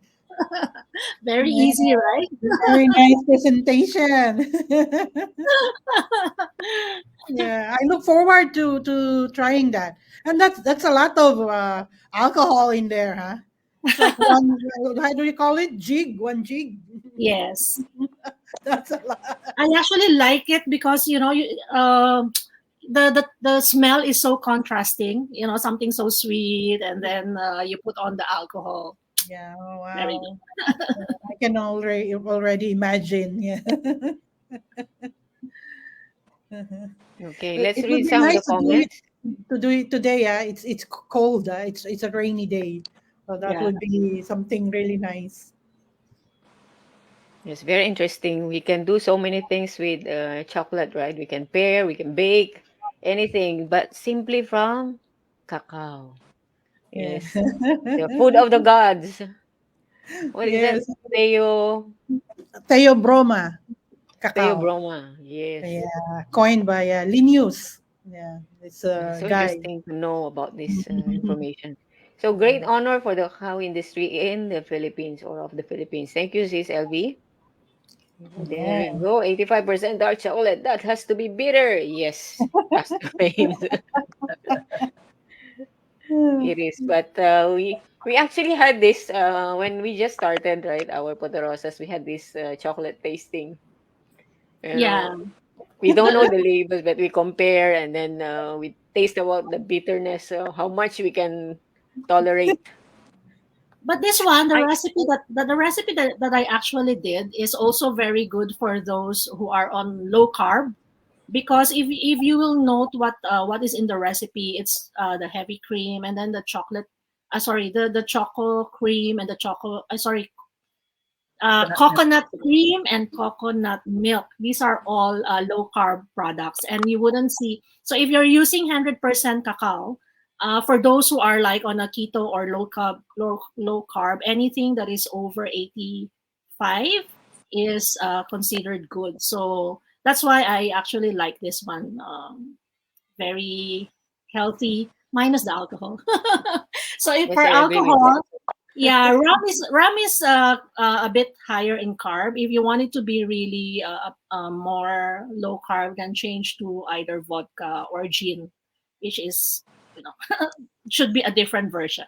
Very Yeah, easy, right? very nice presentation. Yeah, I look forward to trying that. And that's a lot of alcohol in there, huh? It's like one, how do you call it? Jig, one jig. Yes. That's a lot. I actually like it because the smell is so contrasting. Something so sweet, and then you put on the alcohol. Yeah, oh, Very good. wow. I can already imagine. Yeah. Uh-huh. Okay, It let's would read be some of the nice comments. to do it today. Yeah, it's cold. It's a rainy day, so that Yeah. would be something really nice. It's very interesting. We can do so many things with chocolate, right? We can pair, we can bake, anything, but simply from cacao. Yeah. Yes, the food of the gods. What is that? Yes. Teo, Theobroma cacao. Theobroma. Yes. Yeah, coined by Linnaeus. Yeah, it's a So guy. interesting to know about this information. So great honor for the cacao industry in the Philippines or of the Philippines. Thank you, Sis LV. There you go. 85% dark chocolate. That has to be bitter. Yes, Pastor Rains. It is. But we actually had this when we just started, right? Our Poderosas, we had this chocolate tasting. You Yeah. know, we don't know the labels, but we compare and then we taste about the bitterness, how much we can tolerate. But this one, the I recipe the recipe that I actually did is also very good for those who are on low carb, because if you will note what is in the recipe, it's the heavy cream, and then the chocolate, sorry, the choco cream, and the choco, sorry, Coconut milk. coconut cream and coconut milk. These are all low carb products, and you wouldn't see. So if you're using 100% cacao, for those who are like on a keto or low carb, anything that is over 85 is considered good. So that's why I actually like this one. Very healthy, minus the alcohol. So if yes, for I agree with that. alcohol, yeah, ram is a bit higher in carb. If you want it to be really more low carb, then change to either vodka or gin, which is, you know, should be a different version.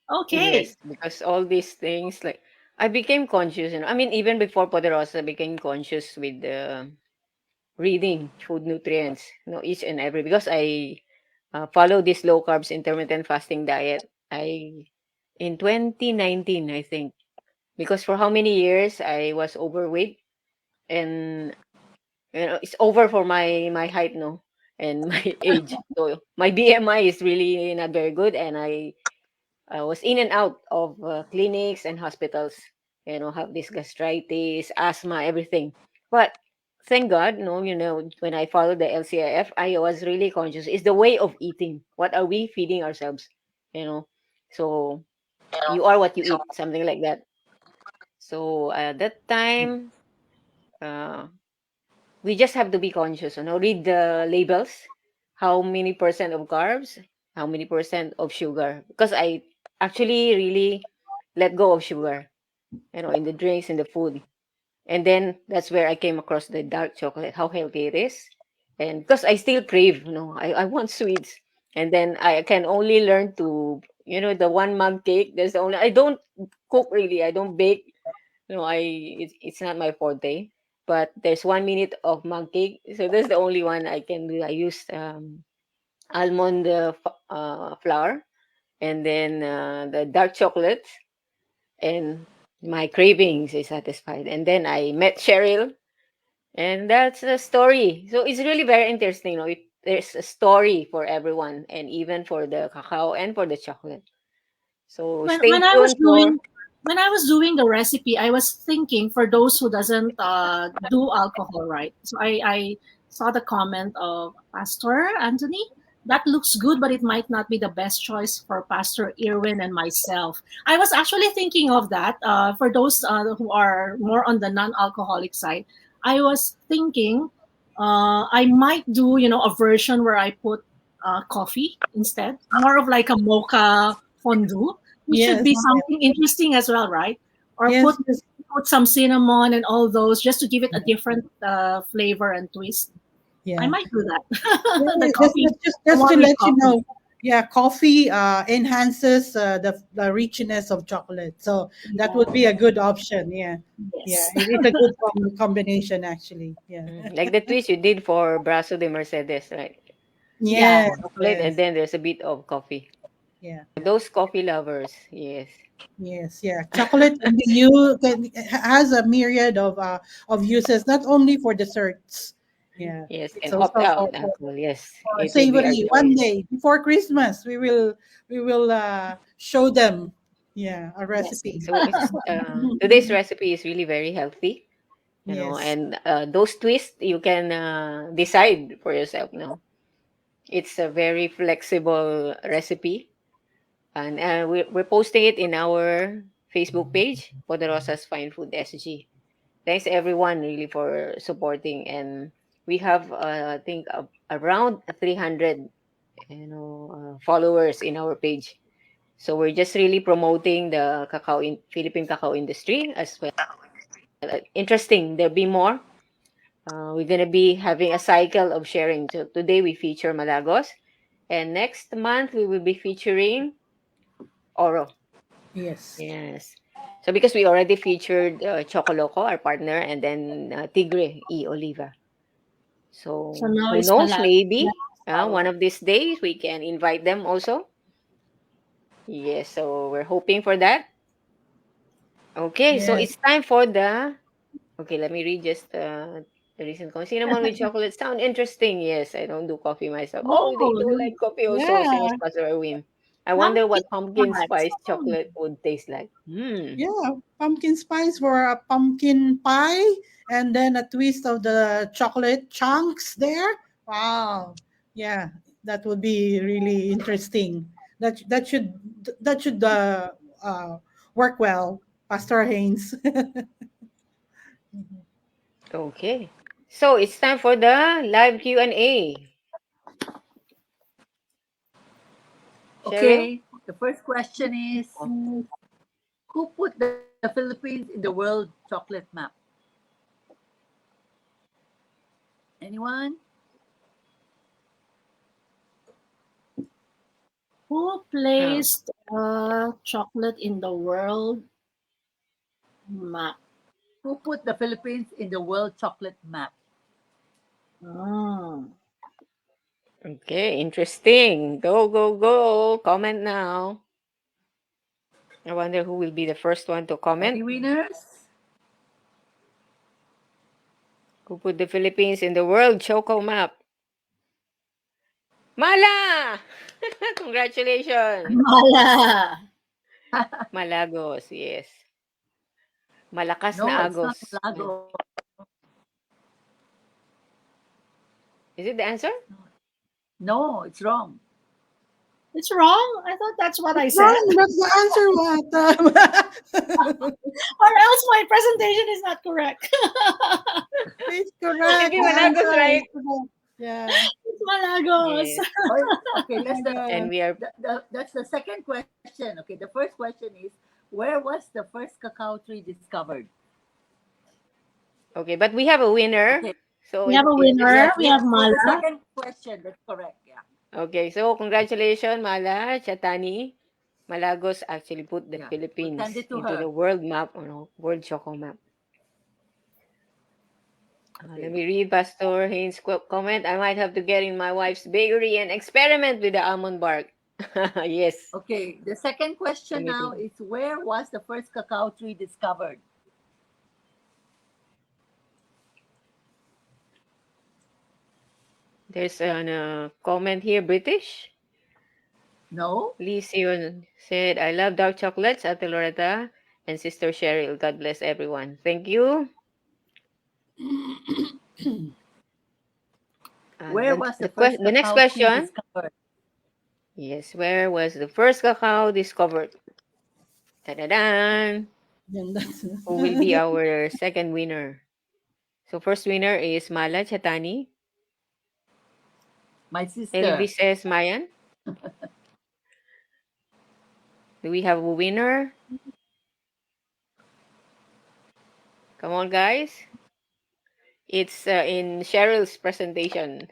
Okay. Yes, because all these things, like I became conscious. I mean, even before Poderosa, I became conscious with the reading food nutrients, each and every, because I follow this low carbs intermittent fasting diet. I in 2019, I think, because for how many years I was overweight, and it's over for my height, no, and my age. So my BMI is really not very good, and I was in and out of clinics and hospitals, have this gastritis, asthma, everything. But thank God, no, when I followed the LCIF, I was really conscious. It's the way of eating. What are we feeding ourselves? You know, so you are what you eat, something like that. So at that time, uh, we just have to be conscious, read the labels, how many percent of carbs, how many percent of sugar. Because I actually really let go of sugar, in the drinks, in the food. And then that's where I came across the dark chocolate, how healthy it is. And because I still crave, I want sweets. And then I can only learn to, the one mug cake. There's the only, I don't cook really, I don't bake. It's not my forte. But there's 1 minute of mug cake. So that's the only one I can do. I used almond flour, and then the dark chocolate, and my cravings is satisfied. And then I met Cheryl, and that's a story. So it's really very interesting. There's a story for everyone, and even for the cacao and for the chocolate. So when stay when I was tuned for. doing when I was doing the recipe, I was thinking for those who doesn't do alcohol, right? So I saw the comment of Pastor Anthony. That looks good, but it might not be the best choice for Pastor Irwin and myself. I was actually thinking of that for those who are more on the non-alcoholic side. I was thinking I might do, a version where I put coffee instead, more of like a mocha fondue, which should Yes, be yes, something interesting as well, right? Or yes, yes. put some cinnamon and all those just to give it a different flavor and twist. I Yeah. might do that. Yeah, The just, coffee, just, the just one to with let you coffee. know, yeah, coffee enhances the richness of chocolate. So that would be a good option. Yeah, yeah, Yes. it's a good combination actually. Yeah, Like the twist you did for Brazo de Mercedes, right? Yeah. yes, Chocolate, and yes, then there's a bit of coffee. yeah, Those coffee lovers, yes. yes, yeah. Chocolate can be used, has a myriad of uses, not only for desserts. Yeah, Yes, it's and opt also out alcohol. Yes, for it will be our savory. One choice. day before Christmas, we will show them. Yeah, a Yes. recipe. So it's today's recipe is really very healthy, Yes. and those twists you can decide for yourself. It's a very flexible recipe, and we're posting it in our Facebook page, Poderosas Fine Food SG. Thanks everyone really for supporting, and we have I think around 300 followers in our page. So we're just really promoting the Philippine cacao industry, as well interesting. There'll be more. We're going to be having a cycle of sharing. So today we feature Malagos. And next month we will be featuring Oro. Yes. Yes. So because we already featured Chocoloco, our partner, and then Tigre y Oliva. So So now who it's knows? Malagos. Maybe Yes, one of these days we can invite them also. Yes. So we're hoping for that. Okay. So Yes. it's time for the. Okay. Let me read just the recent comment. Cinnamon with chocolate sound interesting. Yes. I don't do coffee myself. Oh, they Oh, do like coffee also. Same as Yeah. Pastor Erwin. I wonder pumpkin what pumpkin spice. spice chocolate would taste like. Hmm. Yeah. Pumpkin spice for a pumpkin pie, and then a twist of the chocolate chunks there. Wow. Yeah, that would be really interesting. That should uh, work well, Pastor Haynes. Okay. So it's time for the live Q&A. Cheryl? Okay, the first question is who put the Philippines in the world chocolate map? Anyone? Who Uh, placed chocolate in the world map? Who put the Philippines in the world chocolate map? Ah. okay, interesting. Go, go, go. Comment now. I wonder who will be the first one to comment. Any winners? Who put the Philippines in the world choco map? Mala! Congratulations. Mala. Malagos, yes. Malakas na No, it's not agos. Malago. Is it the answer? No, it's wrong. It's wrong. I thought that's what I What's said. wrong? That's the answer. What? Or else my presentation is not correct. It's correct. Maybe The Malagos, answer is right? correct. Yeah. It's Malagos. Yes. Okay, Oh my And God. we are that's the second question. Okay, the first question is where was the first cacao tree discovered? okay, but we have a winner. Okay. So We have a it's just winner. Yes, We yes. have For the Mala. second question, that's correct. Yeah. okay. So congratulations, Mala, Chatani. Malagos actually put the Yeah. We'll send Philippines it to into her. the world map, world choco map. Let Okay. me read Pastor Haynes' comment. I might have to get in my wife's bakery and experiment with the almond bark. Yes. Okay. The second question now Committing. is where was the first cacao tree discovered? There's a comment here, British. No? Lee Sion said, I love dark chocolates, Ate Loretta and Sister Cheryl. God bless everyone. Thank you. Where was the first The next cacao tree question. discovered? Yes, where was the first cacao discovered? Ta-da-dan! Yan, that's Who will be our second winner? So first winner is Mala Chatani. My sister. Elvis says Mayan. Do we have a winner? Come on, guys. It's in Cheryl's presentation.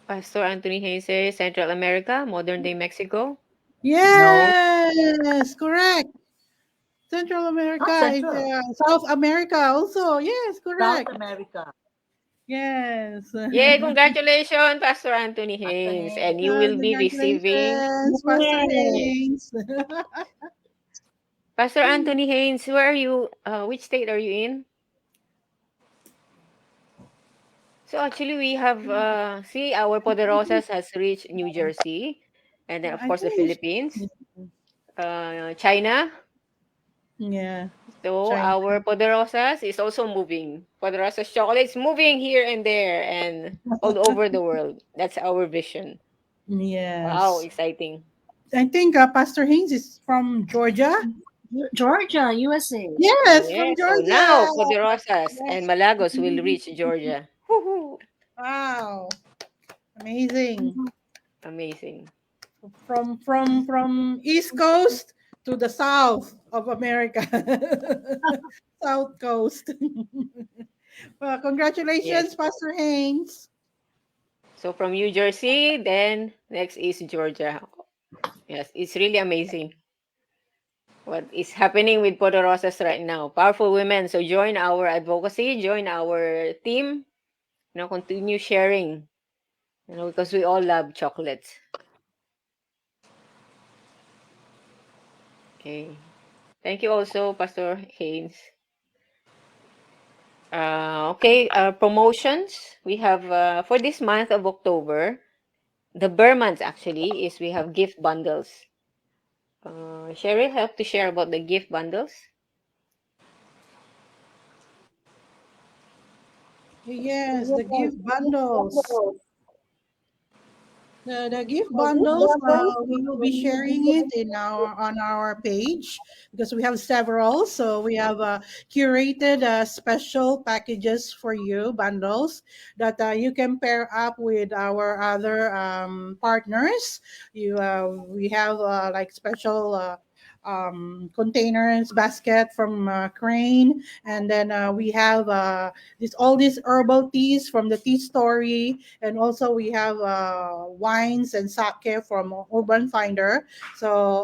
Pastor Anthony Haynes says Central America, modern day Mexico. No. Yes, correct. Central Not America, Central. South America also. Yes, South correct. America. Yes. Yay, congratulations, Pastor Anthony Haynes. And you Anthony. will be receiving Congratulations, Pastor Yay. Haynes. Pastor Anthony Haynes, where are you? Which state are you in? So actually we have see our Poderosas has reached New Jersey and then of I course the think Philippines, China. yeah, So China. our Poderosas is also moving. Poderosas chocolate is moving here and there and all over the world. That's our vision. Wow, Yes. exciting. I think Pastor Haynes is from Georgia. Georgia, USA. Yes, from Yeah, so Georgia. now Poderosas and Yes. Malagos will reach Georgia. Woohoo! Wow. Amazing. Amazing. From East Coast to the south of America, South Coast. Well, Yes. congratulations, Pastor Haynes. So from New Jersey, then next is Georgia. Yes, it's really amazing what is happening with Poderosas right now. Powerful women. So join our advocacy, join our team, continue sharing, because we all love chocolates. Okay. Thank you also, Pastor Haynes. Okay, promotions. We have for this month of October, the Burr month actually is we have gift bundles. Cheryl, help to share about the gift bundles. Yes, the gift bundles. The gift bundles, we will be sharing it in our on our page because we have several. So we have curated special packages for you, bundles that you can pair up with our other partners. We have like special containers, basket from Crane, and then we have this all these herbal teas from the Tea Story, and also we have wines and sake from Urban Finder. So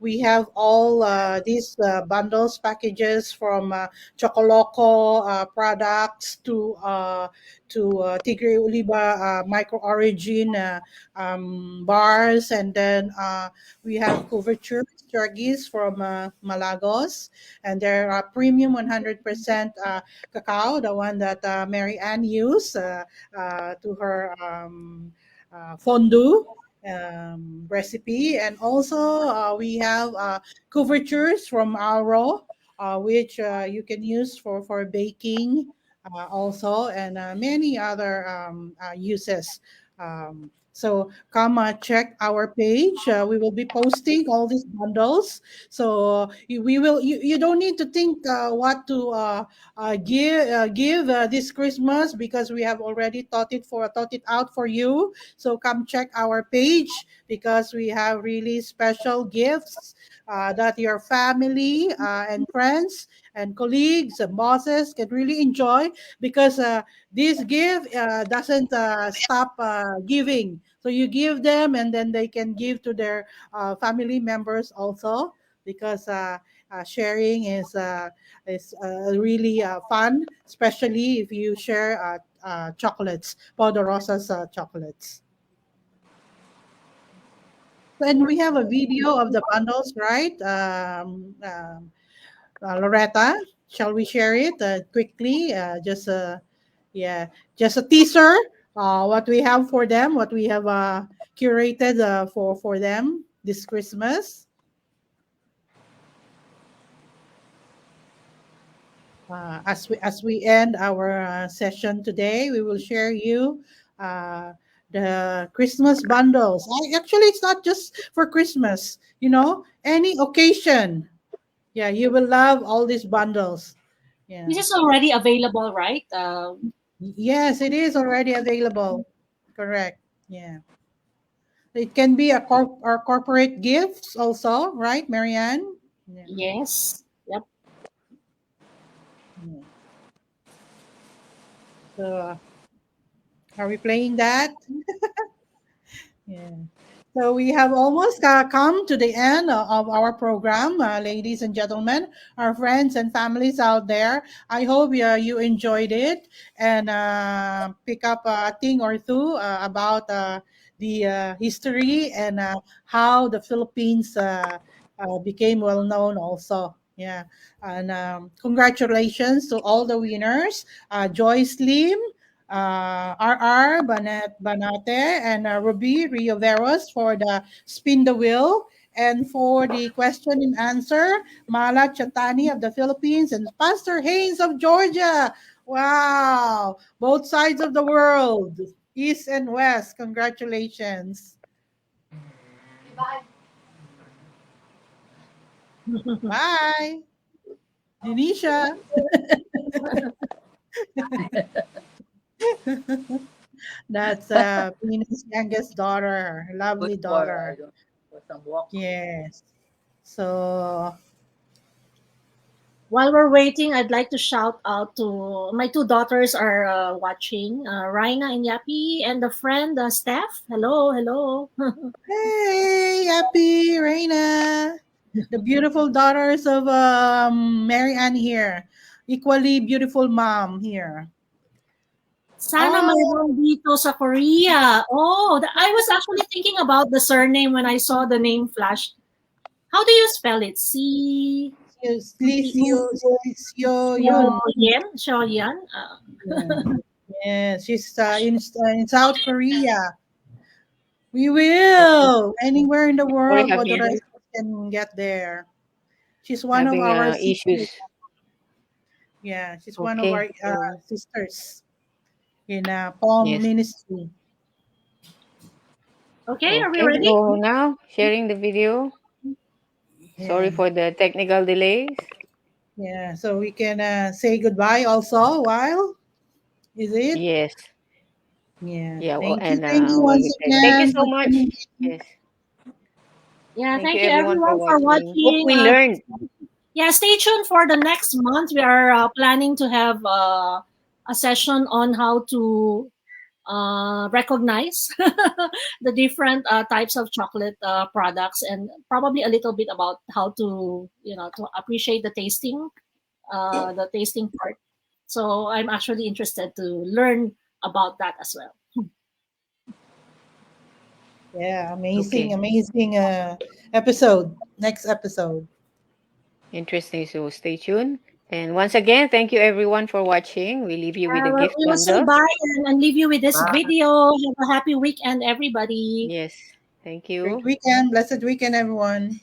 we have all these bundles packages from Chocoloco products to Tigre Oliva micro origin bars, and then we have couverture Jargis from Malagos, and they're premium 100% cacao, the one that Mary Ann used to her fondue recipe. And also, we have couvertures from Aro, which you can use for baking also, and many other uses. So come check our page. We will be posting all these bundles. So you don't need to think what to give this Christmas because we have already thought it out for you. So come check our page because we have really special gifts that your family and friends and colleagues and bosses can really enjoy because this gift doesn't stop giving. So you give them, and then they can give to their family members also because sharing is really fun, especially if you share chocolates, Poderosas chocolates. And we have a video of the bundles, right? Loretta, shall we share it quickly? Yeah, just a teaser. What we have for them, what we have curated for them this Christmas. As we end our session today, we will share you uh, the Christmas bundles. Actually, it's not just for Christmas. Any occasion. Yeah, you will love all these bundles. Yeah. This is already available, right? Yes, it is already available. Correct. Yeah. It can be or corporate gifts also, right, Marianne? Yeah. Yes. Yep. Yeah. So, are we playing that? Yeah. So we have almost come to the end of our program, ladies and gentlemen, our friends and families out there. I hope you enjoyed it and pick up a thing or two about the history and how the Philippines became well known also. Yeah. And congratulations to all the winners. Joy Slim, RR Banate, and Ruby Rioveros for the spin the wheel. And for the question and answer, Mala Chatani of the Philippines and Pastor Haynes of Georgia. Wow, both sides of the world, East and West. Congratulations. Bye. Denisha. That's Pina's youngest daughter, Good lovely for, I daughter. don't know, for some walk. Yes. So While we're waiting, I'd like to shout out to my two daughters are watching, Raina and Yapi, and the friend Steph. Hello, hello. hey, happy Reina, the beautiful daughters of Mary Ann here, equally beautiful mom here. Sana Oh, mayroon dito sa Korea. Oh, I was actually thinking about the surname when I saw the name flash. How do you spell it? Sio Yun. Xiaoyan? Yeah. Yeah, she's in South Korea. We will anywhere in the Sorry, world, having authorized can get there. She's one of having our issues. sisters. Yeah, she's one of our Okay. So sisters in Palm yes. Ministry. Okay, are we Okay. ready? So now sharing the video. Sorry Yeah, for the technical delays. yeah. So we can say goodbye also while is it? Yes. Yeah. Yeah. Thank you What we once say. Thank you again so for much. tuning in. Yes. Yeah, Thank you thank you everyone for everyone for watching. Hope watching. we learned. Yeah, stay tuned for the next month. We are planning to have a session on how to recognize the different types of chocolate products, and probably a little bit about how to, to appreciate the tasting part. So I'm actually interested to learn about that as well. Yeah, amazing, Okay. amazing episode. Next episode. Interesting. So stay tuned. And once again, thank you everyone for watching. We leave you with a Well, gift we will say bundle. bye and leave you with this video. Have a happy weekend, everybody. Yes. Thank Great you. weekend, blessed weekend, everyone.